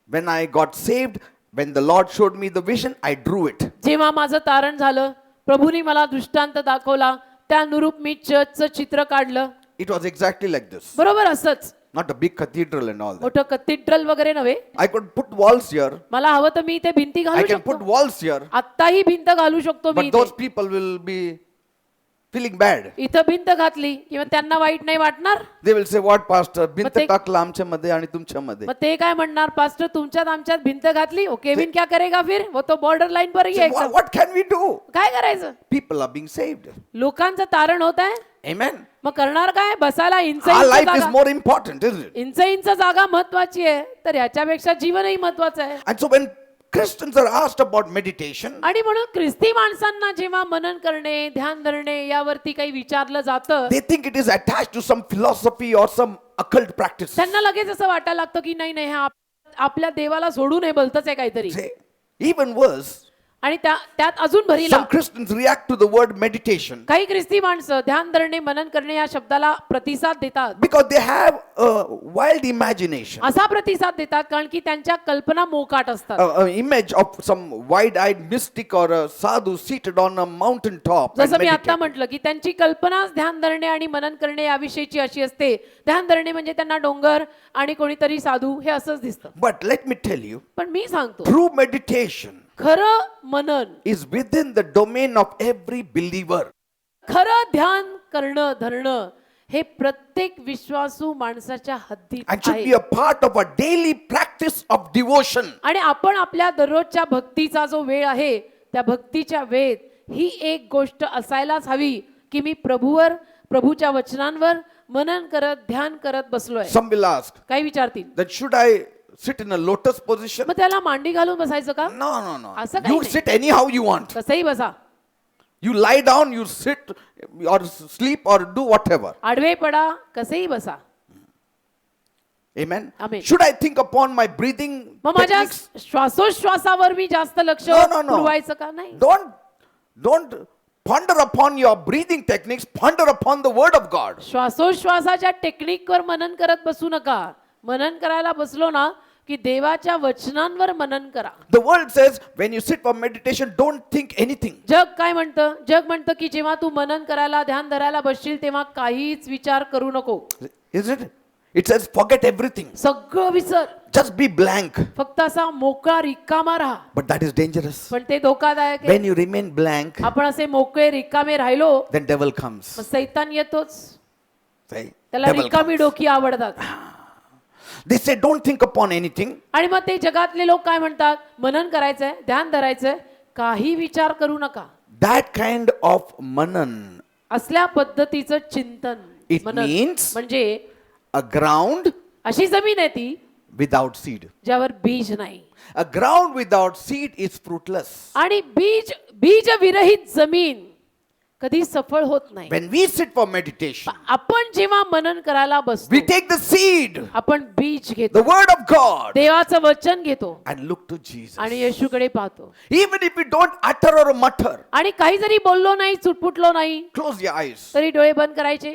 When I got saved, when the Lord showed me the vision, I drew it. जेव्हा माझं तारण झालं, प्रभूने मला दृष्टांत दाखवला, त्यानुरूप मी चर्चचं चित्र काढलं. It was exactly like this. बरोबर असंच, Not a big cathedral and all that. मोठं कथीड्रल वगैरे नव्हे. I could put walls here. मला हवं तर मी इथे भिंती I घालू can put शकतो. walls here. आत्ताही भिंत घालू शकतो मी But इथे. those people will be feeling bad. इथं भिंत घातली किंवा त्यांना वाईट नाही वाटणार. They will say, what pastor? भिंत ते- टाकला आमच्यामध्ये आणि तुमच्यामध्ये. मग ते काय म्हणणार, पास्टर तुमच्यात आमच्यात भिंत घातली, ओ केविन क्या करेगा फिर, वो तो बॉर्डर लाईन पर ही So है. what can we do? काय करायचं? People are being saved. लोकांचं तारण होत आहे, Amen. मग करणार काय? बसायला inch Our inch life is जागा, more important, isn't it? Inch जागा महत्वाची आहे, तर याच्यापेक्षा जीवनही महत्वाचं आहे. And so when Christians are asked about meditation, आणि म्हणून ख्रिस्ती माणसांना जेव्हा मनन करणे, ध्यान धरणे यावरती काही विचारलं जातं, they think it is attached to some philosophy or some occult practice. त्यांना लगेच असं वाटायला लागतं की नाही नाही, हा आपल्या देवाला सोडू नये भलतंच आहे काहीतरी. Say, even worse, आणि त्यात अजून भरीला some Christians react to the word meditation काही ख्रिस्ती माणसं ध्यान धरणे, मनन करणे या शब्दाला प्रतिसाद देतात. because they have a wild imagination, असा प्रतिसाद देतात कारण की त्यांच्या कल्पना मोकाट असतात. an image of some wide-eyed mystic or a sadhu seated on a mountain top. and जसं मी आता meditating. म्हटलं की त्यांची कल्पनाच ध्यान धरणे आणि मनन करणे याविषयीची अशी असते. ध्यान धरणे म्हणजे त्यांना डोंगर आणि कोणीतरी साधू हे असंच दिसतं. But let me tell you, पण मी सांगतो, true meditation खरं मनन, is within the domain of every believer. खरं ध्यान करणं, धरणं हे प्रत्येक विश्वासू माणसाच्या हद्दीत And should आहे. be a part of a daily practice of devotion. आणि आपण आपल्या दररोजच्या भक्तीचा जो वेळ आहे, त्या भक्तीच्या वेळेत ही एक गोष्ट असायलाच हवी की मी प्रभूच्या वचनांवर मनन करत, ध्यान करत बसलोय. Some will ask काय विचारतील, that should I sit in a lotus position? मग त्याला मांडी घालून बसायचं का? No. असं काही You नाही. sit anyhow you want. कसंही बसा, You lie down, you sit or sleep or do whatever. आडवे पडा, कसंही बसा. Amen. Amen. Should I think upon my breathing मग माझ्या techniques? श्वासोश्वासावर मी जास्त लक्ष No. पुरवायचं का? नाही. Don't ponder upon your breathing techniques, ponder upon the word of God. श्वासोश्वासाच्या टेक्निकवर मनन करत बसू नका. मनन करायला बसलो ना की देवाच्या वचनांवर मनन करा. The world says when you sit for meditation, don't think anything. जग काय म्हणतं? जग म्हणतं की जेव्हा तू मनन करायला ध्यान धरायला बसशील तेव्हा काहीच विचार करू नको. Isn't it? It says forget everything. सगळं विसर, Just be blank. फक्त असा मोकळा रिकामा राहा. But that is dangerous. पण ते धोकादायक आहे. When you remain blank, आपण असे मोकळे रिकामे राहिलो then devil comes. मग सैतान येतोच. Say, त्याला devil रिकामी comes. डोकी आवडतात. They say don't think upon anything. आणि मग ते जगातले लोक काय म्हणतात? मनन करायचंय, ध्यान धरायचंय, काही विचार करू नका. That kind of manan, असल्या पद्धतीचं चिंतन It मनन means- म्हणजे a ground अशी जमीन आहे ती without seed. ज्यावर बीज नाही. A ground without seed is fruitless. आणि बीज विरहित जमीन कधी सफळ होत नाही. When we sit for meditation, आपण जेव्हा मनन करायला बसतो we take the seed, आपण बीज the घेतो, word of God, देवाचं वचन घेतो and look to Jesus. आणि येशूकडे पाहतो. Even if we don't utter or mutter, आणि काही जरी बोललो नाही, चुटपुटलो नाही, close your eyes. तरी डोळे बंद करायचे.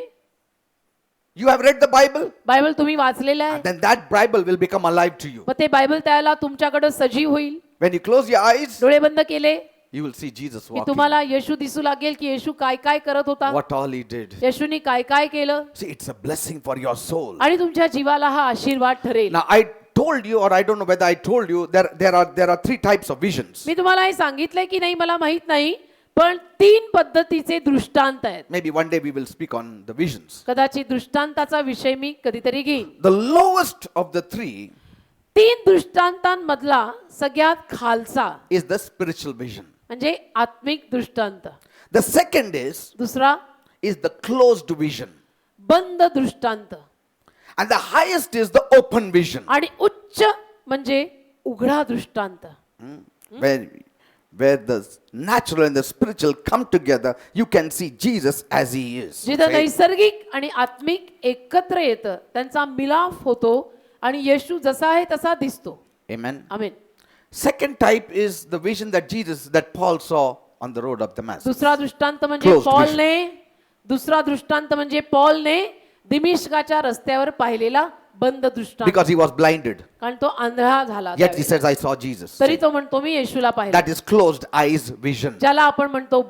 You have read the Bible, Bible तुम्ही वाचलेलं आहे. and then that Bible will become alive to you. मग ते बायबल त्याला तुमच्याकडे सजीव होईल. When you close your eyes, डोळे बंद केले you will see Jesus की walking. तुम्हाला येशू दिसू लागेल की येशू काय काय करत होता, What all he did. येशूनी काय काय केलं. See, it's a blessing for your soul. आणि तुमच्या जीवाला हा आशीर्वाद ठरेल. Now, I told you, or I don't know whether I told you, there are three types of visions. मी तुम्हाला हे सांगितलंय की नाही मला माहित नाही, पण 3 पद्धतीचे दृष्टांत आहेत. Maybe one day we will speak on the visions. कदाचित दृष्टांताचा विषय मी कधीतरी घेईन. The lowest of the three 3 दृष्टांतांमधला सगळ्यात खालचा is the spiritual vision. म्हणजे आत्मिक दृष्टांत. The second दुसरा is the closed vision. बंद दृष्टांत. And the highest is the open vision. आणि उच्च म्हणजे उघडा दृष्टांत. Where the natural and the spiritual come together, you can see Jesus as he is. जिथं Say, नैसर्गिक आणि आत्मिक एकत्र येतं, त्यांचा मिलाफ होतो आणि येशू जसा आहे तसा दिसतो. Amen. Amen. Second type is the vision that Paul saw on the road of Damascus. दुसरा दृष्टांत म्हणजे Closed पॉलने दिमिश्काच्या रस्त्यावर पाहिलेला बंद दृष्टांत. Because he was blinded. कारण तो आंधळा झाला Yet he त्यावेळी. says, I saw Jesus. तरी तो म्हणतो मी येशूला पाहिलं. That is closed eyes vision. ज्याला आपण म्हणतो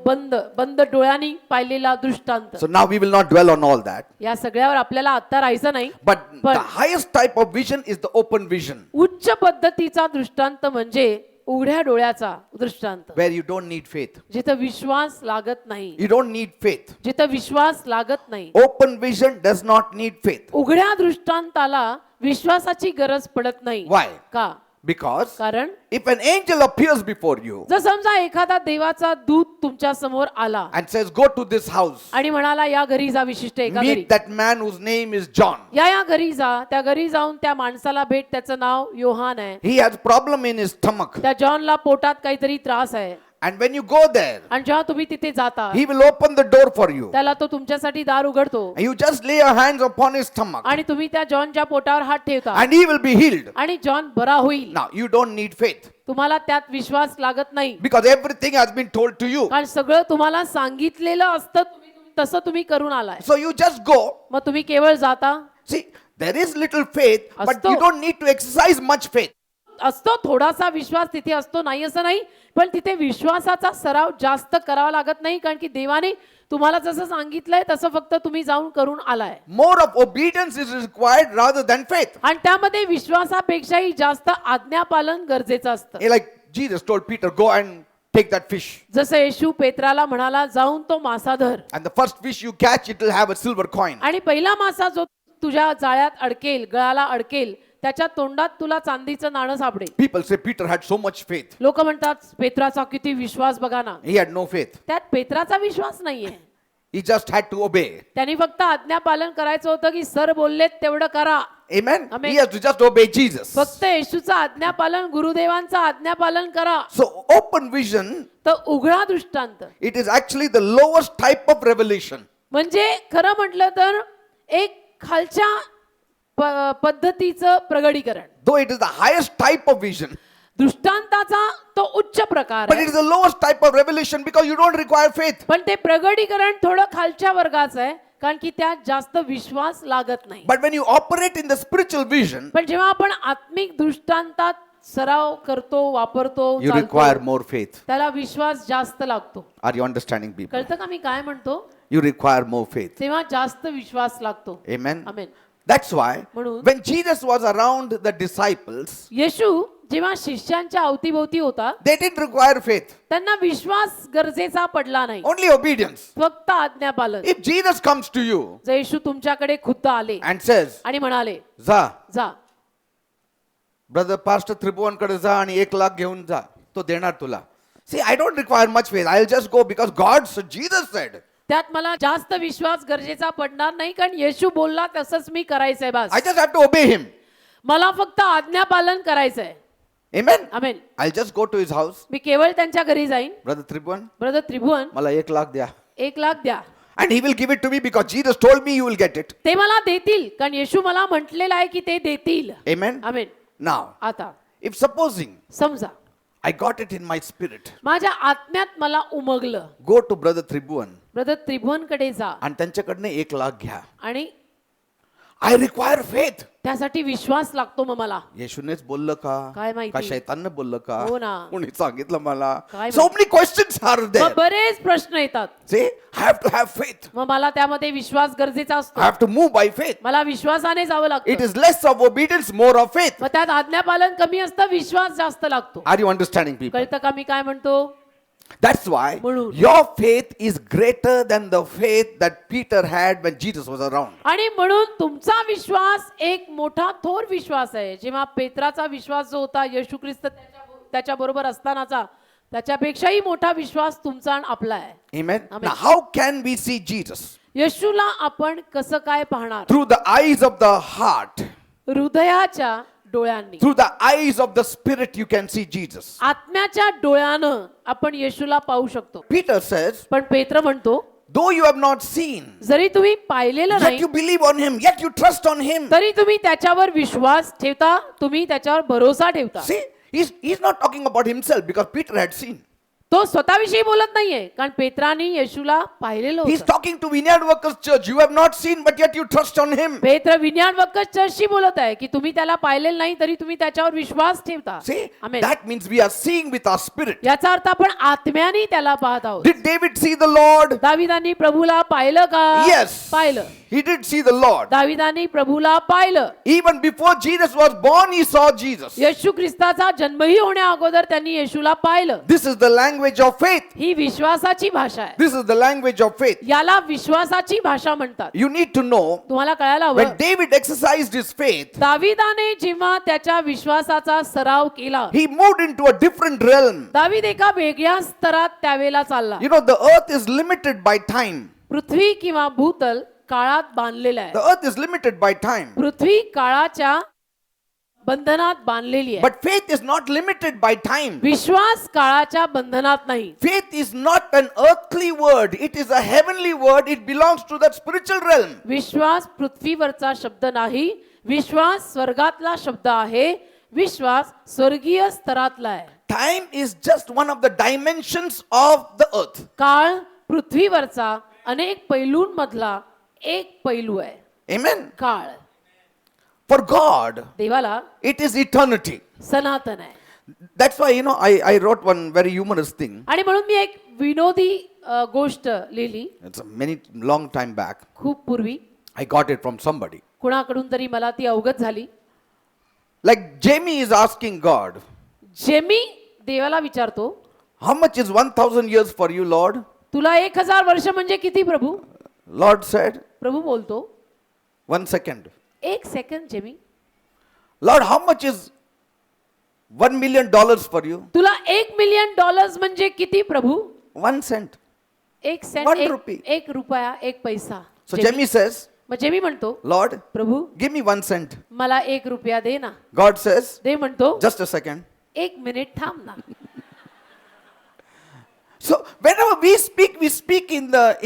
बंद डोळ्यांनी पाहिलेला दृष्टांत. So now we will not dwell on all that. या सगळ्यावर आपल्याला आता राहायचं नाही. But पण the highest type of vision is the open vision, उच्च पद्धतीचा दृष्टांत म्हणजे उघड्या डोळ्याचा दृष्टांत. where you don't need faith. जिथं विश्वास लागत नाही. You don't need faith. जिथं विश्वास लागत नाही. Open vision does not need faith. उघड्या दृष्टांताला विश्वासाची गरज पडत नाही. Why? का? Because कारण if an angel appears before you जर समजा एखादा देवाचा दूत तुमच्या समोर आला and says, Go to this house, आणि म्हणाला या घरी जा, विशिष्ट एका घरी meet that man whose name is John. या घरी जा, त्या घरी जाऊन त्या माणसाला भेट, त्याचं नाव योहान आहे. He has problem in his stomach. त्या जॉनला पोटात काहीतरी त्रास आहे. And when you go there, आणि जेव्हा तुम्ही तिथे जाता he will open the door for you. त्याला तो तुमच्यासाठी दार उघडतो And you just lay your hands upon his stomach आणि तुम्ही त्या जॉनच्या पोटावर हात ठेवता and he will be healed. आणि जॉन बरा होईल. Now, you don't need faith तुम्हाला त्यात विश्वास लागत नाही, because everything has been told to you. कारण सगळं तुम्हाला सांगितलेलं असतं. तसं तुम्ही करून आलाय. So you just go. मग तुम्ही केवळ जाता. See, there is little faith, but Asto. you don't need to exercise much faith. असतो थोडासा विश्वास तिथे असतो, नाही असं नाही, पण तिथे विश्वासाचा सराव जास्त करावा लागत नाही, कारण की देवाने तुम्हाला जसं सांगितलंय तसं फक्त तुम्ही जाऊन करून आलाय. More of obedience is required rather than faith. आणि त्यामध्ये विश्वासापेक्षाही जास्त आज्ञापालन गरजेचं असतं. Like Jesus told Peter, Go and take that fish. जसं येशू पेत्राला म्हणाला जाऊन तो मासा धर, And the first fish you catch, it will have a silver coin. आणि पहिला मासा जो तुझ्या जाळ्यात अडकेल, गळाला अडकेल, त्याच्या तोंडात तुला चांदीचं नाणं सापडेल. People say Peter had so much faith. लोक म्हणतात पेत्राचा किती विश्वास बघा ना. He had no faith. त्यात पेत्राचा विश्वास नाहीये. He just had to obey. त्यांनी फक्त आज्ञापालन करायचं होतं की सर बोललेत तेवढं करा. Amen. Amen. He has to just obey Jesus. फक्त येशूचं आज्ञापालन, गुरुदेवांचं आज्ञापालन करा. So open vision, तर उघडा दृष्टांत it is actually the lowest type of revelation. म्हणजे खरं म्हटलं तर एक खालच्या पद्धतीचं प्रगटीकरण. Though it is the highest type of vision, दृष्टांताचा तो उच्च प्रकार But आहे, it is the lowest type of revelation because you don't require faith. पण ते प्रगटीकरण थोडं खालच्या वर्गाचं आहे, कारण की त्यात जास्त विश्वास लागत नाही. But when you operate in the spiritual vision, पण जेव्हा आपण आत्मिक दृष्टांतात सराव करतो, वापरतो, you चालतो, require more faith. त्याला विश्वास जास्त लागतो. Are you understanding, people? कळतं का मी काय म्हणतो? You require more faith. तेव्हा जास्त विश्वास लागतो. Amen. आमेन. That's why म्हणून when Jesus was around the disciples, येशू जेव्हा शिष्यांच्या अवतीभोवती होता, they didn't require faith, त्यांना विश्वास गरजेचा पडला नाही, only obedience. फक्त आज्ञापालन. If Jesus comes to you जर येशू तुमच्याकडे खुद्द आले and says, आणि म्हणाले, जा जा ब्रदर पास्टर त्रिभुवन कडे जा आणि 1,00,000 घेऊन जा, तो देणार तुला. See, I don't require much faith. I'll just go because Jesus said. त्यात मला जास्त विश्वास गरजेचा पडणार नाही, कारण येशू बोलला तसंच मी करायचंय. बस I just have to obey him. मला फक्त आज्ञापालन करायचंय. Amen. Amen. I'll just go to his house. मी केवळ त्यांच्या घरी जाईन. ब्रदर त्रिभुवन, ब्रदर त्रिभुवन, मला 1,00,000 द्या. 1,00,000 द्या. And he will give it to me because Jesus told me you will get it. ते मला देतील, कारण येशू मला म्हटलेलं आहे की ते देतील. Amen. आमेन. Now, आता if supposing समजा I got it in my spirit, माझ्या आत्म्यात मला उमगलं, go to brother Tribhuvan brother त्रिभुवनकडे जा आणि त्यांच्याकडनं 1,00,000 घ्या. आणि I require faith. त्यासाठी विश्वास लागतो. मग मला येशूनेच बोललं काय का माहिती? का शैताननं बोललं का? हो ना. कोणी सांगितलं मला? काय So many questions are there. मग बरेच प्रश्न येतात. See, I have to have faith. मग मला त्यामध्ये विश्वास गरजेचा I असतो. have to move by faith. मला विश्वासाने जावं It लागतं. is less of obedience, more of faith. मग त्यात आज्ञापालन कमी असतं, विश्वास जास्त लागतो. Are you understanding, people? कळतं का मी काय म्हणतो? That's why म्हणून. your faith is greater than the faith that Peter had when Jesus was around. आणि म्हणून तुमचा विश्वास एक मोठा थोर विश्वास आहे. जेव्हा पेत्राचा विश्वास जो होता येशू ख्रिस्त त्याच्या बरोबर असतानाचा, त्याच्यापेक्षाही मोठा विश्वास तुमचा आणि आपला आहे. Amen. Amen. Now, how can we see Jesus? येशूला आपण कसं काय पाहणार? Through the eyes of the heart. हृदयाच्या डोळ्यांनी, Through the eyes of the spirit, you can see Jesus. आत्म्याच्या डोळ्यानं आपण येशूला पाहू शकतो. Peter says, पण पेत्र म्हणतो, though you have not seen, जरी तुम्ही पाहिलेलं yet नाही you believe on him, yet you trust on him. तरी तुम्ही त्याच्यावर विश्वास ठेवता, तुम्ही त्याच्यावर भरोसा ठेवता. See, he's not talking about himself because Peter had seen. तो स्वतःविषयी बोलत नाहीये, कारण पेत्राने येशूला पाहिलेलं He's होतं. talking to Vineyard Workers Church. You have not seen, but yet you trust on him. पेत्र विज्ञान वर्कर्स चर्चशी बोलत आहे की तुम्ही त्याला पाहिलेलं नाही तरी तुम्ही त्याच्यावर विश्वास ठेवता. See, amen. that means we are seeing with our spirit. याचा अर्थ आपण आत्म्याने त्याला पाहत आहोत. Did David see the Lord? दाविदांनी प्रभूला पाहिलं का? Yes. पाहिलं. He did see the Lord. दाविदांनी प्रभूला पाहिलं. Even before Jesus was born, he saw Jesus. येशू ख्रिस्ताचा जन्मही होण्या अगोदर त्यांनी येशूला पाहिलं. This is the language of faith. ही विश्वासाची भाषा आहे. This is the language of faith. याला विश्वासाची भाषा म्हणतात. You need to know तुम्हाला कळायला when हवं, David exercised his faith, दाविदाने जेव्हा त्याच्या विश्वासाचा सराव केला, he moved into a different realm. दावीद एका वेगळ्या स्तरात त्यावेळेला चालला. You know, the earth is limited by time. पृथ्वी किंवा भूतल काळात बांधलेला आहे. The earth is limited by time. पृथ्वी काळाच्या बंधनात बांधलेली आहे. But faith is not limited by time. विश्वास काळाच्या बंधनात नाही. Faith is not an earthly word. It is a heavenly word. It belongs to that spiritual realm. विश्वास पृथ्वीवरचा शब्द नाही, विश्वास स्वर्गातला शब्द आहे. विश्वास स्वर्गीय स्तरातला आहे. Time is just one of the dimensions of the earth. काळ पृथ्वीवरचा अनेक पैलूंमधला एक पैलू आहे. Amen. काळ For God, देवाला it is eternity. सनातन आहे. That's why, I wrote one very humorous thing. आणि म्हणून मी एक विनोदी गोष्ट लिहिली. It's a many long time back. खूप पूर्वी I got it from somebody. कुणाकडून तरी मला ती अवगत झाली. Like Jamie is asking God, Jamie देवाला विचारतो, how much is 1,000 years for you, Lord? तुला 1000 वर्ष म्हणजे किती प्रभू? Lord said, प्रभू बोलतो, 1 second. 1 second Jamie. Lord, how much is $1 million for you? तुला $1,000,000 म्हणजे किती प्रभू? 1 cent. 1 Saint, 1 rupee. 1 रुपया, 1 पैसा. So Jamie says, मग जेमी म्हणतो, Lord, प्रभू give me 1 cent. मला 1 रुपया दे ना. God says, दे म्हणतो, just a second. 1 मिनिट थांब ना. So whenever we speak in the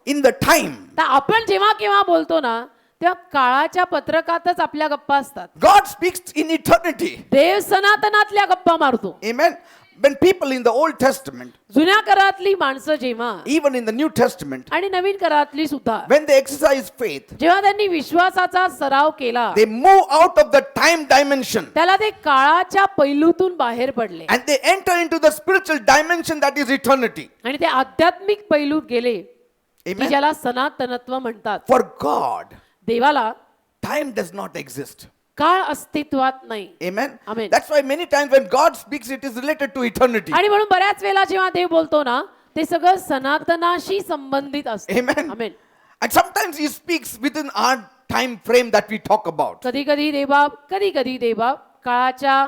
in the time. तर आपण जेव्हा केव्हा बोलतो ना, त्या काळाच्या पत्रकातच आपल्या गप्पा असतात. God speaks in eternity. देव सनातनातल्या गप्पा मारतो. Amen. When people in the Old Testament, जुन्या करातली माणसं जेव्हा even in the New Testament, आणि नवीन करातली सुद्धा when they exercise faith, जेव्हा त्यांनी विश्वासाचा सराव केला, they move out of the time dimension त्याला ते काळाच्या पैलूतून बाहेर पडले and they enter into the spiritual dimension that is eternity. आणि ते आध्यात्मिक पैलूत गेले की Amen. ज्याला सनातनत्व म्हणतात. For God, देवाला time does not exist. काळ अस्तित्वात नाही. Amen. Amen. That's why many times when God speaks, it is related to eternity. आणि म्हणून बऱ्याच वेळेला जेव्हा देव बोलतो ना, ते सगळं सनातनाशी संबंधित असतं. Amen. Amen. And sometimes He speaks within our time frame that we talk about. कधी कधी देवा काळाच्या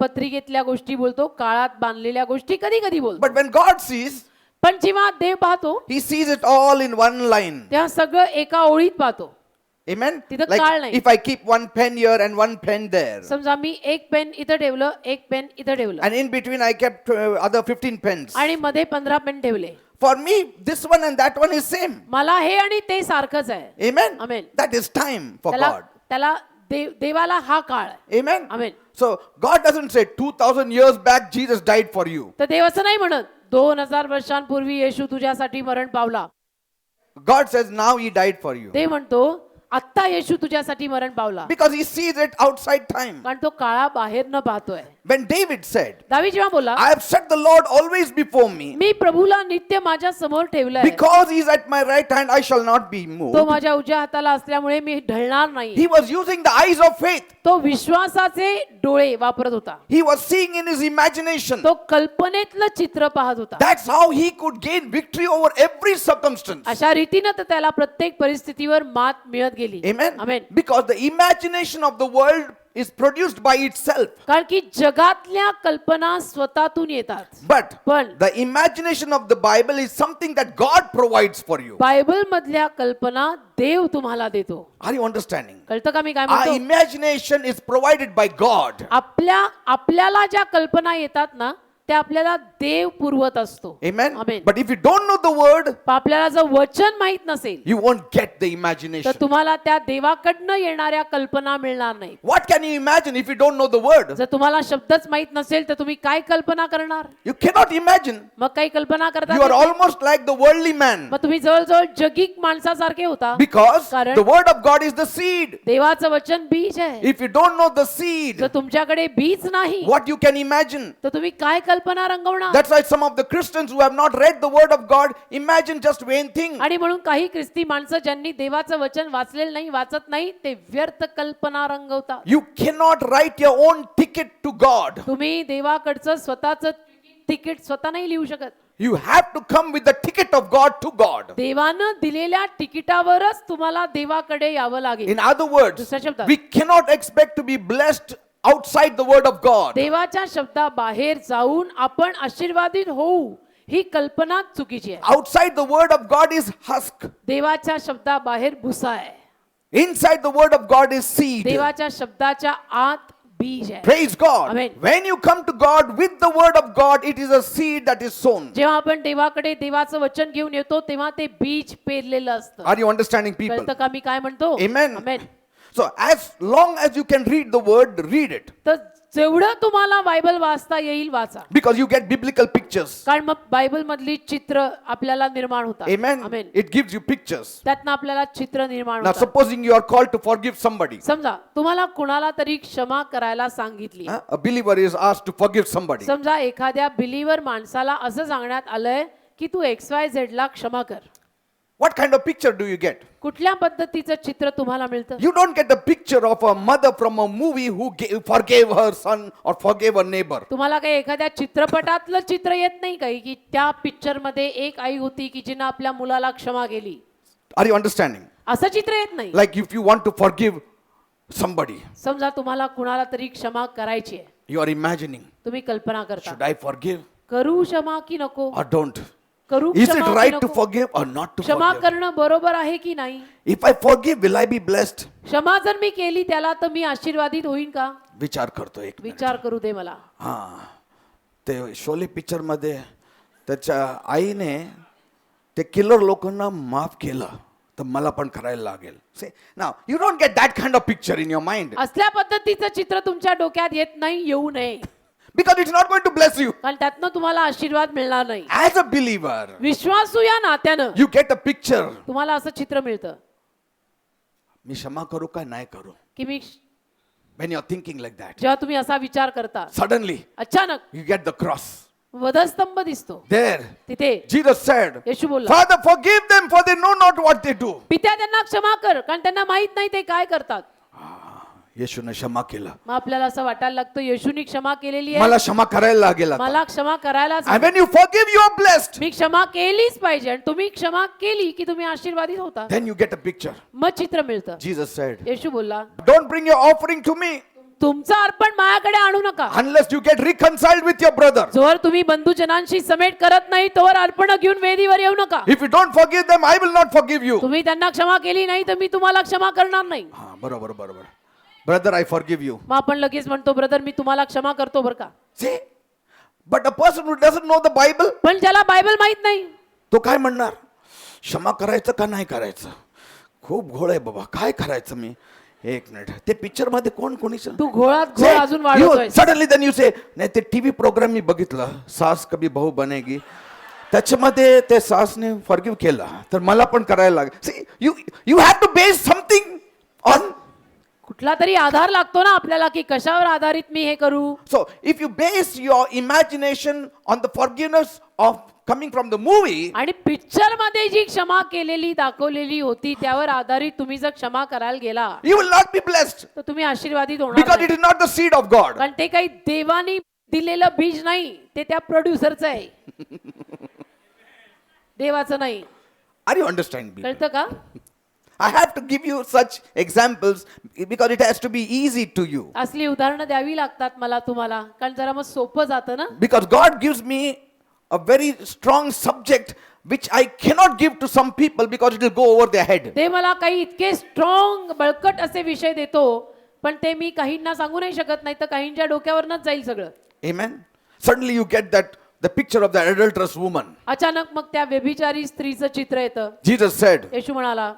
पत्रिकेतल्या गोष्टी बोलतो, काळात बांधलेल्या गोष्टी कधी कधी बोलतो. But when God sees, पण जेव्हा देव पाहतो He sees it all in one line. तेव्हा सगळं एका ओळीत पाहतो. Amen. तिथं Like काळ नाही. if I keep one pen here and one pen there, समजा मी एक पेन इथं ठेवलं, एक पेन इथं ठेवलं and in between I kept other 15 pens. आणि मध्ये 15 पेन ठेवले. For me, this one and that one is same. मला हे आणि ते सारखंच आहे. Amen. Amen. That is time for त्याला God. त्याला देवाला हा काळ आहे. Amen. Amen. So God doesn't say 2000 years back Jesus died for you. तर देव असं नाही म्हणत 2000 वर्षांपूर्वी येशू तुझ्यासाठी मरण पावला. God says now He died for you. ते म्हणतो आत्ता येशू तुझ्यासाठी मरण पावला. Because He sees it outside time. कारण तो काळा बाहेर न पाहतोय. When David said, दावीद जेव्हा बोला, I have set the Lord always before me. मी प्रभूला नित्य माझ्या समोर ठेवलाय. Because He is at my right hand, I shall not be तो moved. माझ्या उजव्या हाताला असल्यामुळे मी ढळणार नाही. He was using the eyes of faith. तो विश्वासाचे डोळे वापरत होता. He was seeing in his imagination. तो कल्पनेतलं चित्र पाहत होता. That's how he could gain victory over every circumstance. अशा रीतीनं तर त्याला प्रत्येक परिस्थितीवर मात मिळत गेली. Amen. Amen. Because the imagination of the world is produced by itself. कारण की जगातल्या कल्पना स्वतःतून येतात. But पण the imagination of the Bible is something that God provides for you. Bible मधल्या कल्पना देव तुम्हाला देतो. Are you understanding? कळतं का मी काय Our म्हणतो? imagination is provided by God. आपल्याला ज्या कल्पना येतात ना, त्या आपल्याला देव पुरवत असतो. Amen. Amen. But if you don't know the word, पण आपल्याला जर वचन माहित नसेल you won't get the तर imagination. तुम्हाला त्या देवाकडनं येणाऱ्या कल्पना मिळणार नाही. What can you imagine if you don't know the word? जर तुम्हाला शब्दच माहित नसेल तर तुम्ही काय कल्पना करणार? You cannot imagine. मग काही कल्पना करता You are येत नाही. almost like the worldly man. मग तुम्ही जवळजवळ जगिक माणसासारखे होता. Because कारण the word of God is the seed. देवाचं वचन बीज आहे. If you don't know the seed, जर तुमच्याकडे बीज नाही what you can imagine? तर तुम्ही काय कल्पना रंगवणार? That's why some of the Christians who have not read the word of God imagine just vain things. आणि म्हणून काही ख्रिस्ती माणसं ज्यांनी देवाचं वचन वाचलेलं नाही, वाचत नाही, ते व्यर्थ कल्पना रंगवतात. You cannot write your own ticket to God. तुम्ही देवाकडचं स्वतःचं तिकीट स्वतः नाही लिहू शकत. You have to come with the ticket of God to God. देवानं दिलेल्या तिकिटावरच तुम्हाला देवाकडे यावं लागेल. In other words, दुसऱ्या शब्दात, we cannot expect to be blessed outside the word of God. देवाच्या शब्दाबाहेर जाऊन आपण आशीर्वादित होऊ ही कल्पना चुकीची आहे. Outside the word of God is husk. देवाच्या शब्दाबाहेर भुसा आहे. Inside the word of God is seed. देवाच्या शब्दाच्या आत बीज आहे. Praise God. Amen. When you come to God with the word of God, it is a seed that is sown. जेव्हा आपण देवाकडे देवाचं वचन घेऊन येतो तेव्हा ते बीज पेरलेलं असतं. Are you understanding, people? कळतं का मी काय म्हणतो? Amen. Amen. So as long as you can read the word, read it. तर जेवढं तुम्हाला बायबल वाचता येईल वाचा. Because you get biblical pictures. कारण मग बायबल मधली चित्र आपल्याला निर्माण होतात. Amen. Amen. It gives you pictures. त्यातनं आपल्याला चित्र निर्माण Now होतात. supposing you are called to forgive somebody. समजा तुम्हाला कुणाला तरी क्षमा करायला सांगितली. A believer is asked to forgive somebody. समजा एखाद्या बिलीवर माणसाला असं सांगण्यात आलंय की तू XYZ ला क्षमा कर. What kind of picture do you get? कुठल्या पद्धतीचं चित्र तुम्हाला मिळतं? You don't get the picture of a mother from a movie who forgave her son or forgave her neighbor. तुम्हाला काही एखाद्या चित्रपटातलं चित्र येत नाही काही की त्या पिक्चर मध्ये एक आई होती की जिने आपल्या मुलाला क्षमा केली. Are you understanding? असं चित्र येत नाही. Like if you want to forgive somebody, समजा तुम्हाला कुणाला तरी क्षमा करायची आहे. you are imagining, तुम्ही कल्पना करता should I forgive करू क्षमा की नको? or don't? करू Is it क्षमा की right to नको? forgive or not to क्षमा forgive? करणं बरोबर आहे की नाही? If I forgive, will I be blessed? क्षमा जर मी केली त्याला तर मी आशीर्वादित होईन का? विचार करतो एक minute. विचार करू दे मला. हां, ते शोले पिक्चर मध्ये त्याच्या आईने ते किलर लोकांना माफ केलं. तर मला पण करायला लागेल. Say now you don't get that kind of picture in your mind असल्या पद्धतीचं चित्र तुमच्या डोक्यात येत नाही, येऊ नये. Because it's not going to bless you. कारण त्यातनं तुम्हाला आशीर्वाद मिळणार नाही. ॲज अ बिलीव्हर विश्वासू या नात्यानं यू गेट अ पिक्चर. तुम्हाला असं चित्र मिळतं मी क्षमा करू का नाही करू. की मी When you are thinking like that, जेव्हा तुम्ही असा विचार करता, suddenly अचानक you get the cross. वधस्तंभ दिसतो. There, तिथे Jesus said, येशू बोलला, Father, forgive them for they know not what they do. पित्या त्यांना क्षमा कर, कारण त्यांना माहित नाही ते काय करतात. येशूने क्षमा केलं. मग आपल्याला असं वाटायला लागतं येशूनी क्षमा केलेली मला आहे, क्षमा करायला लागेल आता. मला क्षमा करायलाच And when you forgive, you are blessed. मी क्षमा केलीच पाहिजे. आणि तुम्ही क्षमा केली की तुम्ही आशीर्वादित होता. Then you get a picture. मग चित्र मिळतं. Jesus said, येशू बोलला, don't bring your offering to me तुमचं अर्पण माझ्याकडे आणू नका. unless you get reconciled with your brother. जोवर तुम्ही बंधुजनांशी समेट करत नाही तोवर अर्पण घेऊन वेदीवर येऊ नका. If you don't forgive them, I will not forgive you. तुम्ही त्यांना क्षमा केली नाही तर मी तुम्हाला क्षमा करणार नाही. हा, बरोबर बरोबर. Brother, I forgive you. मग आपण लगेच म्हणतो ब्रदर मी तुम्हाला क्षमा करतो बरं का. See? But a person who doesn't know the Bible, पण ज्याला बायबल माहित नाही तो काय म्हणणार? क्षमा करायचं का नाही करायचं? खूप घोळ आहे बाबा, काय करायचं मी? एक मिनिट, ते पिक्चर मध्ये कोण कोणीच तू घोळात घोळ अजून वाढवतोय. सडनली देन यू से नाही ते टीव्ही प्रोग्राम मी बघितलं, सास कभी बहू बनेगी, त्याच्यामध्ये ते सासने फॉरगिव्ह केला तर मला पण करायला लागेल. You you have to base something on. कुठला तरी आधार लागतो ना आपल्याला की कशावर आधारित मी हे करू. So if you base your imagination on the forgiveness of coming from the movie, आणि पिक्चर मध्ये जी क्षमा केलेली दाखवलेली होती त्यावर आधारित तुम्ही जर क्षमा करायला गेला you will not be blessed तर तुम्ही आशीर्वादित होणार because नाही. it is not the seed of God. कारण ते काही देवानी दिलेलं बीज नाही, ते त्या प्रोड्युसरचं आहे, देवाचं नाही. Are you understanding me? कळतं का. I have to give you such examples because it has to be easy to you. असली उदाहरणं द्यावी लागतात मला तुम्हाला, कारण जरा मग सोपं जातं ना. Because God gives me a very strong subject which I cannot give to some people because it will go over their head. ते मला काही इतके स्ट्रॉंग बळकट असे विषय देतो पण ते मी काहींना सांगू नाही शकत, नाही तर काहींच्या डोक्यावरनच जाईल सगळं. Amen. Suddenly you get that the picture of the adulterous woman. अचानक मग त्या व्यभिचारी स्त्रीचं चित्र येतं. Jesus said, येशू म्हणाला,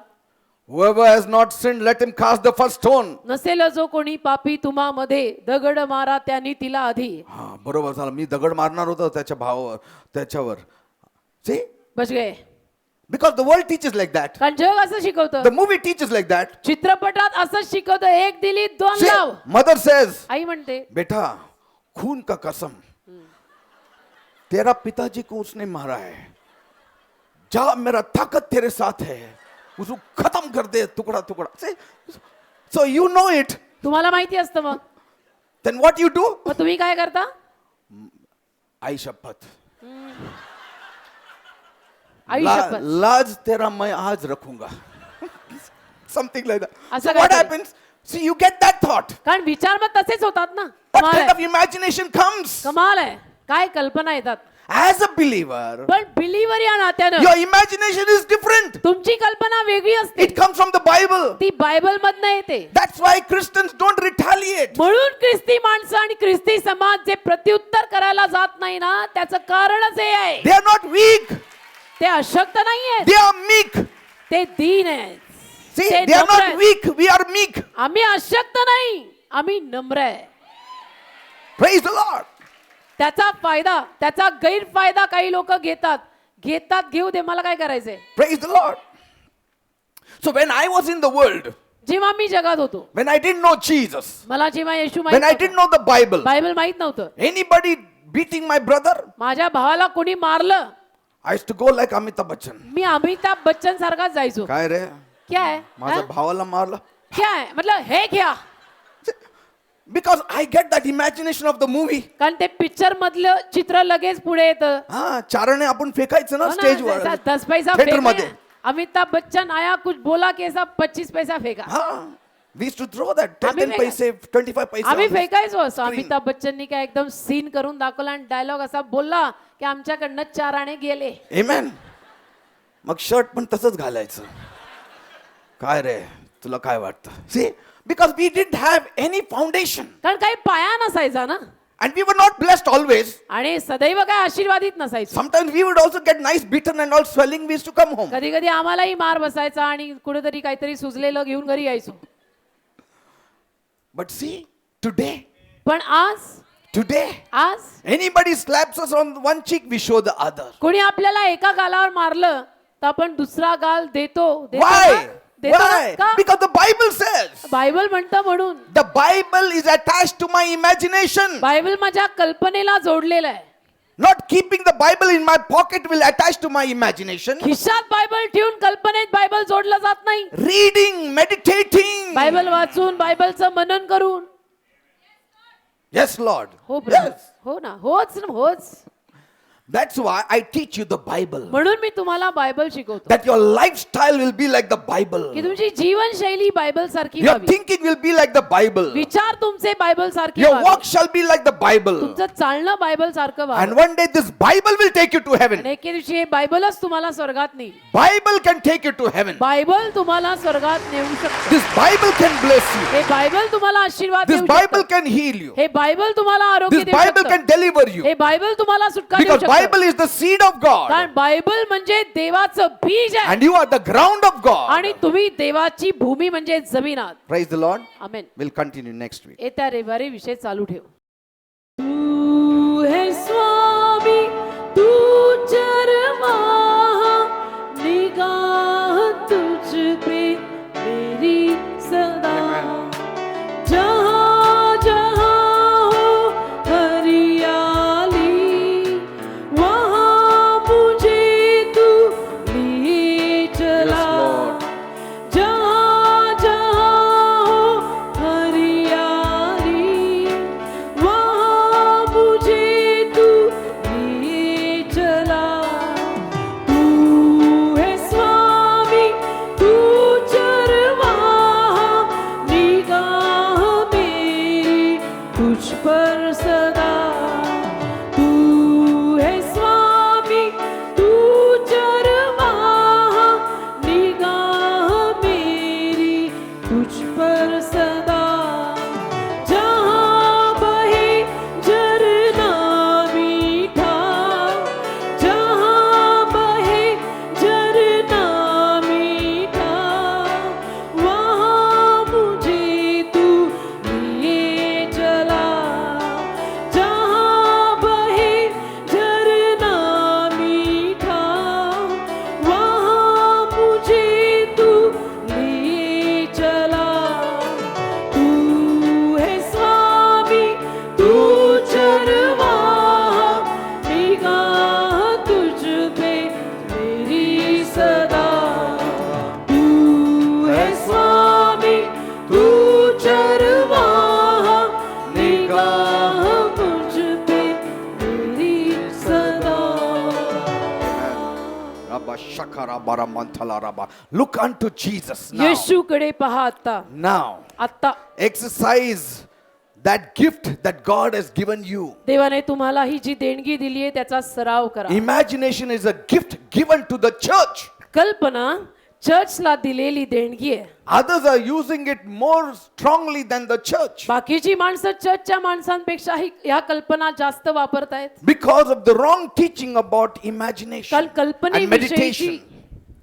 whoever has not sinned, let him cast the first stone. नसेल जो कोणी पापी तुम्हामध्ये दगड मारा त्यांनी तिला आधी. हा बरोबर झालं, मी दगड मारणार होतो त्याच्या भावावर त्याच्यावर. See? बच गए. Because the world teaches like that. कारण जग असं शिकवतं, The movie teaches like that. चित्रपटात असंच शिकवतं, एक दिली दोन See? लाव. Mother says, आई म्हणते बेटा खून का कसम, तेरा पिताजी को उसने मारा है, जा मेरा ताकत तेरे साथ है, उसको खत्म कर दे टुकड़ा टुकड़ा. See? So you know it. तुम्हाला माहिती असतं मग Then what you do? मग तुम्ही काय करता. आई शपथ, आई शपथ. लाज तेरा मैं आज रखूंगा. Something like that. असं So what काहीतरी. happens? See, you get that thought. कारण विचार मग तसेच होतात ना. What कमाल kind आहे, of imagination comes? कमाल आहे, काय कल्पना येतात. As a believer, पण बिलीवर या नात्यानं your imagination is different. तुमची कल्पना वेगळी असते, It comes from the Bible. ती बायबल मधनं येते. That's why Christians don't retaliate. म्हणून ख्रिस्ती माणसं आणि ख्रिस्ती समाज जे प्रत्युत्तर करायला जात नाही ना त्याचं कारणच हे आहे. They are not weak. ते अशक्त नाहीये, They are meek. ते दीन आहेत. See, ते they are नम्र not आहेत. weak. We are meek. आम्ही अशक्त नाही, आम्ही नम्र आहे. Praise the Lord. त्याचा फायदा, त्याचा गैरफायदा काही लोक घेतात. घेऊ दे, मला काय करायचंय. Praise the Lord. So when I was in the world, जेव्हा मी जगात होतो, when I didn't know Jesus, मला जेव्हा येशू when I माहित didn't know the Bible, Bible माहित नव्हतं, anybody beating my brother, माझ्या भावाला कोणी मारलं, I used to go like Amitabh Bachchan. मी अमिताभ बच्चन सारखाच जायचो. काय रे, क्या है माझ्या भावाला मारलं. क्या है मतलब हे घ्या. Because I get that imagination of the movie. कारण ते पिक्चर मधलं चित्र लगेच पुढे येतं. हा चारणे आपण फेकायचं ना हो ना, स्टेजवर, जैसा 10 पैसा थिएटर फेंके. मध्ये. अमिताभ बच्चन आया कुछ बोला की ऐसा 25 पैसा फेका. हा, we used to throw that 10 आम्ही 10 पैसे 25 पैसे. आम्ही on the फेकायचो असं. screen. अमिताभ बच्चननी काय एकदम सीन करून दाखवला आणि डायलॉग असा बोलला की आमच्याकडनं 4 आणे गेले. Amen. मग शर्ट पण तसंच घालायचं. काय रे, तुला काय वाटतं? See, because we didn't have any foundation. कारण काही पाया नसायचा ना. And we were not blessed always. आणि सदैव काय आशीर्वादित नसायचो. Sometimes we would also get nice beaten and all swelling. We used to come home. कधी कधी आम्हालाही मार बसायचा आणि कुठेतरी काहीतरी सुजलेलं घेऊन घरी यायचो. But see, today, पण आज anybody slaps us on one cheek, we show the other. कोणी आपल्याला एका गालावर मारलं तर आपण दुसरा गाल देतो. Why? Why? का? Because the Bible says. Bible म्हणतं म्हणून. The Bible is attached to my imagination. Bible माझ्या कल्पनेला जोडलेलं आहे. Not keeping the Bible in my pocket will attach to my imagination. खिशात बायबल ठेवून कल्पनेत बायबल जोडलं जात नाही. Reading, meditating. बायबल वाचून बायबलचं मनन करून. Yes, Lord. हो प्रभू. Yes. हो ना. होच. That's why I teach you the Bible. म्हणून मी तुम्हाला बायबल शिकवतो. That your lifestyle will be like the Bible. की तुमची जीवनशैली बायबल सारखी Your व्हावी. thinking will be like the Bible. विचार तुमचे बायबल सारखे Your व्हावे. walk shall be like the Bible. तुमचं चालणं बायबल सारखं व्हावं. And one day this Bible will take you to heaven. आणि एके दिवशी हे बायबलच तुम्हाला स्वर्गात नेईल. Bible can take you to heaven. Bible तुम्हाला स्वर्गात नेऊ शकते. This Bible can bless you. हे बायबल तुम्हाला आशीर्वाद This देऊ Bible शकतं. can heal you. हे बायबल तुम्हाला आरोग्य This देऊ Bible शकतं. can deliver you. हे बायबल तुम्हाला सुटका देऊ Because शकतं. Bible is the seed of God. कारण बायबल म्हणजे देवाचं बीज आहे. And you are the ground of God. आणि तुम्ही देवाची भूमी म्हणजे जमीन आहात. Praise the Lord. Amen. We'll continue next week. येत्या रविवारी विषय चालू ठेव. तू है स्वामी तू चरमा निगाह तुझ पे मेरी सदा जहाँ जहाँ हो हरियाली वहाँ मुझे तू लिए चला. जहाँ जहाँ हो हरियाली वहाँ मुझे तू लिए चला. तू है स्वामी तू चरवाहा निगाह मेरी तुझ पर सदा. तू है स्वामी तू चरवाहा निगाह मेरी तुझ पर सदा. जहाँ बहे झरना मीठा जहाँ बहे झरना मीठा वहाँ मुझे तू लिए चला. जहाँ बहे झरना मीठा वहाँ मुझे तू लिए चला. तू है स्वामी तू चरवाहा निगाह तुझ पे मेरी सदा. तू है स्वामी तू चरवाहा निगाह तुझ पे मेरी सदा. Rabba shakara bara manthala rabba. Look unto Jesus now. येशूकडे पहा आता. Now, आता exercise that gift that God has given you. देवाने तुम्हाला ही जी देणगी दिली आहे त्याचा सराव करा. Imagination is a gift given to the church. कल्पना चर्चला दिलेली देणगी आहे. Others are using it more strongly than the church बाकीची माणसं चर्चच्या माणसांपेक्षाही ह्या कल्पना जास्त वापरतायत. because of the wrong teaching about imagination कारण and कल्पनेविषयीची meditation.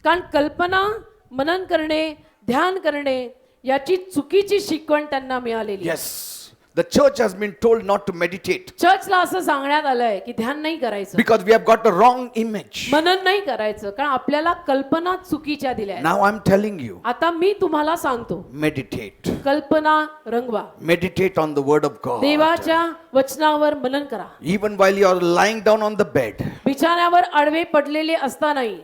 कारण कल्पना मनन करणे ध्यान करणे याची चुकीची शिकवण त्यांना मिळालेली. Yes, the church has been told not to meditate चर्चला असं सांगण्यात आलंय की ध्यान नाही करायचं, because we have got a wrong image. मनन नाही करायचं, कारण आपल्याला कल्पना चुकीच्या दिल्या आहेत. Now I'm telling you, आता मी तुम्हाला सांगतो, meditate. कल्पना रंगवा, Meditate on the word of God. देवाच्या वचनावर मनन करा. Even while you are lying down on the bed, बिछाण्यावर आडवे पडलेले असतानाही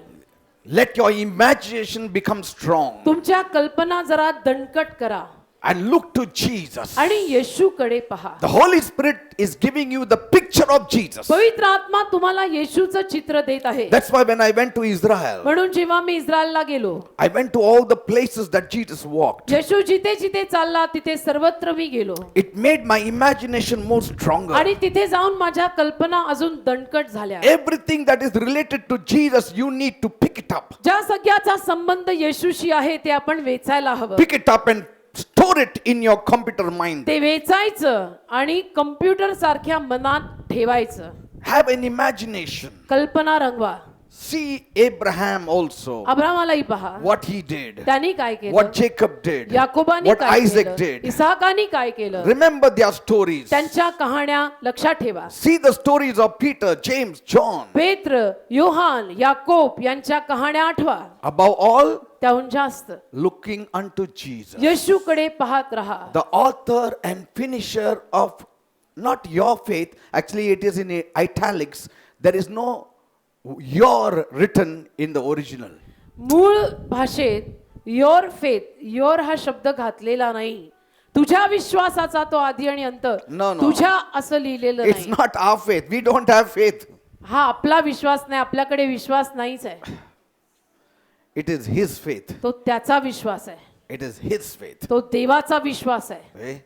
let your imagination become strong तुमच्या कल्पना जरा दणकट करा and look to Jesus. आणि येशूकडे पहा. The Holy Spirit is giving you the picture of Jesus. पवित्र आत्मा तुम्हाला येशूचं चित्र देत आहे. That's why when I went to Israel, म्हणून जेव्हा मी इस्रायलला गेलो, I went to all the places that Jesus walked. येशू जिथे जिथे चालला तिथे सर्वत्र मी गेलो It made my imagination more stronger. आणि तिथे जाऊन माझ्या कल्पना अजून दणकट झाल्या. Everything that is related to Jesus, you need to pick it up. ज्या सगळ्याचा संबंध येशूशी आहे ते आपण वेचायला हवं. Pick it up and store it in your computer mind. ते वेचायचं आणि कम्प्युटर सारख्या मनात ठेवायचं. Have an imagination. कल्पना रंगवा. See Abraham also, अब्रामालाही पहा, what he did, त्यांनी काय केलं, what Jacob did, याकोबाने what काय Isaac केलं, did. इसाकाने काय केलं. Remember their stories. त्यांच्या कहाण्या लक्षात ठेवा. See the stories of Peter, James, John. पेत्र, Yohan, Yakob यांच्या कहाण्या आठवा. Above all, त्याहून जास्त looking unto Jesus, येशूकडे पाहत राहा. the author and finisher of not your faith. Actually, it is in italics. There is no your written in the original. मूळ भाषेत your faith, your हा शब्द घातलेला नाही. तुझ्या विश्वासाचा तो आधी आणि अंत. No, no. तुझ्या असं लिहिलेलं It's नाही. not our faith. We don't have faith. हा आपला विश्वास नाही, आपल्याकडे विश्वास नाहीच आहे. It is His faith. तो त्याचा विश्वास आहे. It is His faith. तो देवाचा विश्वास आहे. Okay?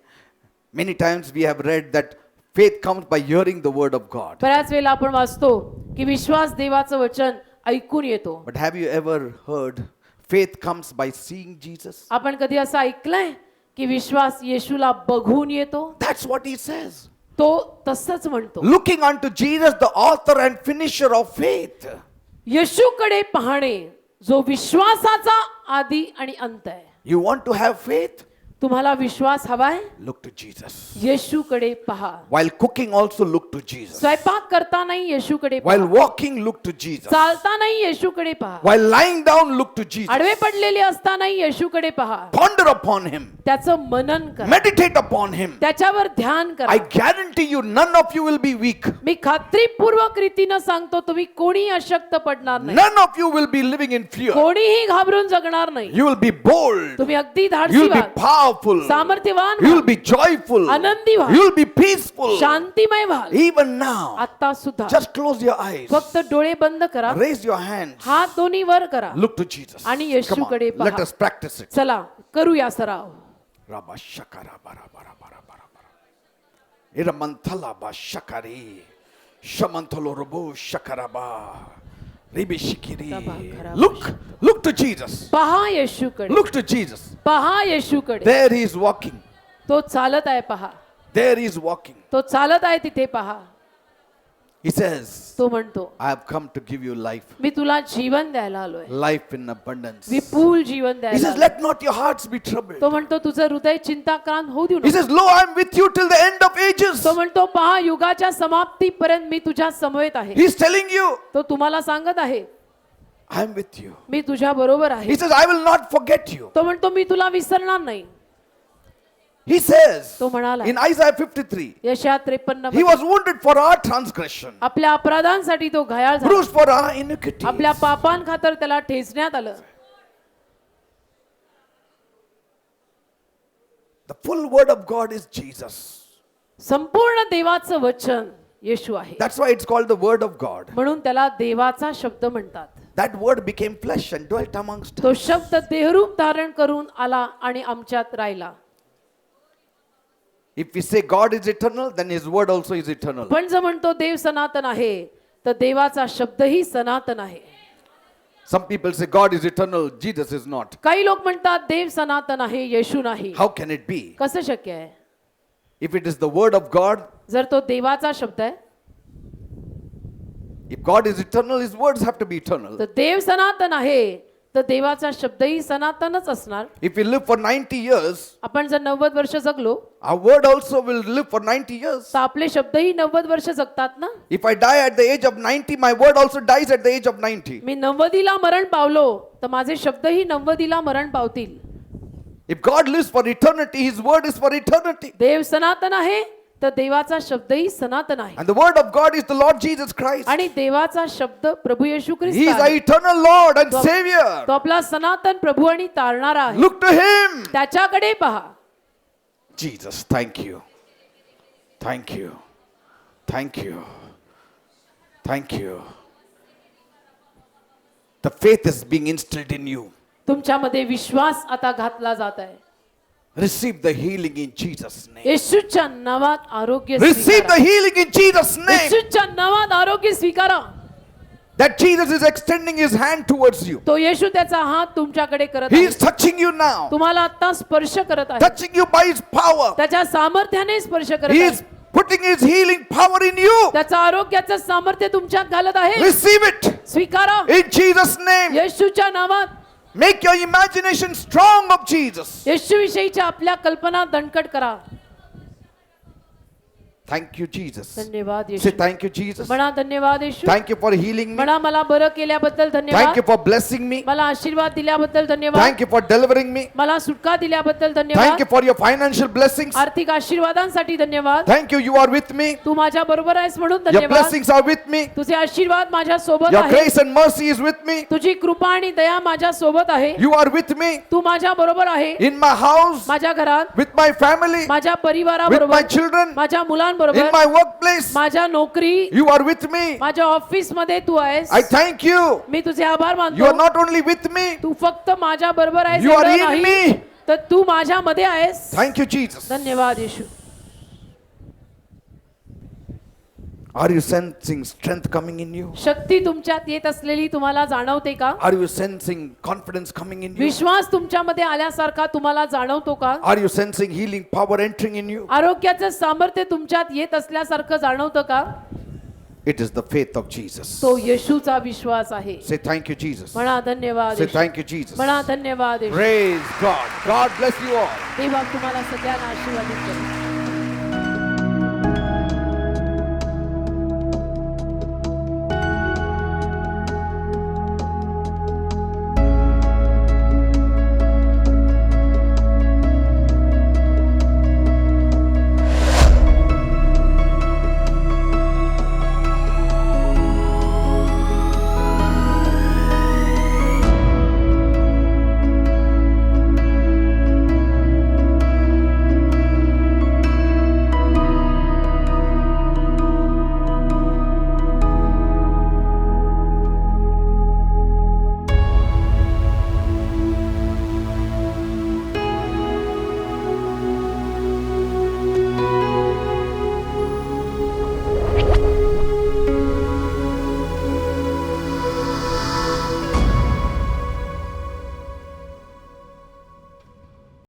Many times we have read that faith comes by hearing the word of God. बऱ्याच वेळेला आपण वाचतो की विश्वास देवाचं वचन ऐकून येतो. But have you ever heard faith comes by seeing Jesus? आपण कधी असं ऐकलंय की विश्वास येशूला बघून येतो? That's what he says. तो तसंच म्हणतो. Looking unto Jesus, the author and finisher of faith. येशूकडे पाहणे जो विश्वासाचा आदी आणि अंत आहे. You want to have faith? तुम्हाला विश्वास हवाय? Look to Jesus. येशूकडे पहा. While cooking also look to Jesus. स्वयंपाक करतानाही येशूकडे While पहा. walking look to Jesus. चालतानाही येशूकडे पहा. While lying down look to Jesus. आडवे पडलेले असतानाही येशूकडे पहा. Ponder upon him. त्याचं मनन करा. Meditate upon him. त्याच्यावर ध्यान करा. I guarantee you none of you will be weak. मी खात्रीपूर्वक रीतीनं सांगतो, तुम्ही कोणी अशक्त पडणार नाही. None of you will be living in fear. कोणीही घाबरून जगणार नाही. You will be bold. तुम्ही अगदी You धाडसी will be व्हाल, powerful. सामर्थ्यवान You will व्हाल, be joyful. आनंदी व्हाल, You will be peaceful. शांतिमय व्हाल. Even now, आता सुद्धा just close your eyes. फक्त डोळे बंद करा, Raise your hands. हात दोन्ही वर करा Look to Jesus. आणि Come येशूकडे on, let पहा. us practice it. चला करूया सराव. Rabba shakara bara bara bara bara bara. Iramantala ba shakari. Shamantalo robo shakaraba. Ribi shikiri. Look to Jesus. पहा येशूकडे, Look to Jesus. पहा येशूकडे. There he is walking. तो चालत आहे पहा. There he is walking. तो चालत आहे तिथे पहा. He says, तो म्हणतो, I have come to give you life. मी तुला जीवन द्यायला आलोय, Life in abundance. Vipul Jeevan He द्यायला says, आलोय. let not your hearts be troubled. तो म्हणतो तुझं हृदय चिंताक्रांत होऊ देऊ He नको. says, lo, I am with you till the end of ages. तो म्हणतो पहा युगाच्या समाप्तीपर्यंत मी तुझ्या समवेत आहे. He's telling you, तो तुम्हाला सांगत आहे, I am with you. मी तुझ्या बरोबर आहे. He says, I will not forget you. तो म्हणतो मी तुला विसरणार नाही. He says तो म्हणाला in Isaiah 53, यशा 53 he was wounded for our transgression, आपल्या अपराधांसाठी तो घायाळ झाला, bruised for our iniquity. आपल्या पापांखातर त्याला ठेचण्यात आलं. The full word of God is Jesus. संपूर्ण देवाचं वचन येशू आहे. That's why it's called the word of God. म्हणून त्याला देवाचा शब्द म्हणतात. That word became flesh and dwelt amongst us. तो शब्द देहरूप धारण करून आला आणि आमच्यात राहिला. If we say God is eternal, then his word also is eternal. पण जर म्हणतो देव सनातन आहे, तर देवाचा शब्दही सनातन आहे. Some people say God is eternal, Jesus is not. काही लोक म्हणतात देव सनातन आहे, येशू नाही. How can it be? कसं शक्य आहे? If it is the word of God, जर तो देवाचा शब्द आहे, if God is eternal, his words have to be eternal. तर देव सनातन आहे, तर देवाचा शब्दही सनातनच असणार. If we live for 90 years, आपण जर 90 वर्ष जगलो, our word also will live for 90 years. तर आपले शब्दही 90 वर्ष जगतात ना. If I die at the age of 90, my word also dies at the age of 90. मी 90ला मरण पावलो, तर माझे शब्दही 90ला मरण पावतील. If God lives for eternity, his word is for eternity. देव सनातन आहे, तर देवाचा शब्दही सनातन आहे. And the word of God is the Lord Jesus Christ. आणि देवाचा शब्द प्रभू येशू He ख्रिस्त is our आहे. eternal Lord and तो Savior. आपला सनातन प्रभू आणि तारणारा आहे. Look to him. त्याच्याकडे पहा. Jesus, thank you. Thank you. Thank you. Thank you. The faith is being instilled in you. तुमच्यामध्ये विश्वास आता घातला जात आहे. Receive the healing in Jesus' name. येशूच्या नावात आरोग्य Receive स्वीकारा. the healing in Jesus' name. येशूच्या नावात आरोग्य स्वीकारा. That Jesus is extending his hand towards you. तो येशू त्याचा हात तुमच्याकडे करत He आहे. is touching you now. तुम्हाला आता स्पर्श करत आहे. Touching you by his power. त्याच्या सामर्थ्याने स्पर्श करत He आहे. is putting his healing power in you. त्याचं आरोग्याचं सामर्थ्य तुमच्यात घालत आहे. Receive it स्वीकारा in Jesus' name. येशूच्या नावात. Make your imagination strong of Jesus. येशूविषयीच्या आपल्या कल्पना दणकट करा. Thank you, Jesus. धन्यवाद Say Yeshu. thank you, Jesus. म्हणा धन्यवाद येशू. Thank you for healing me. म्हणा मला बरं केल्याबद्दल Thank धन्यवाद. you for blessing me. मला आशीर्वाद दिल्याबद्दल धन्यवाद. Thank you for delivering me. मला सुटका दिल्याबद्दल Thank धन्यवाद. you for your financial blessings. आर्थिक आशीर्वादांसाठी धन्यवाद. Thank you, you are with me. तू माझ्या बरोबर आहेस म्हणून Your धन्यवाद. blessings are with me. तुझे आशीर्वाद माझ्या सोबत Your आहे. grace and mercy is with me. तुझी कृपा आणि दया माझ्या सोबत आहे. You are with me तू माझ्या बरोबर आहे. in my house, माझ्या घरात, with my family, माझ्या with my परिवाराबरोबर, children, माझ्या in मुलांबरोबर, my workplace. माझ्या नोकरी, You are with me. माझ्या ऑफिस मध्ये तू आहेस. I thank you. मी तुझे आभार You are मानतो. not only with me. तू फक्त माझ्या बरोबर आहेस You are एवढं in नाही, me. तर तू माझ्या मध्ये आहेस. Thank you, Jesus. धन्यवाद येशू. Are you sensing strength coming in you? शक्ती तुमच्यात येत असलेली तुम्हाला जाणवते का? Are you sensing confidence coming in you? विश्वास तुमच्यामध्ये आल्यासारखा तुम्हाला जाणवतो का? Are you sensing healing power entering in you? आरोग्याचं सामर्थ्य तुमच्यात येत असल्यासारखं जाणवतं का? It is the faith of Jesus. तो येशूचा विश्वास आहे. Say thank you, Jesus. म्हणा धन्यवाद Say Yeshu. thank you, Jesus. म्हणा धन्यवाद येशू. Praise God. God bless you all. देवा तुम्हाला सगळ्यांना आशीर्वादित करो.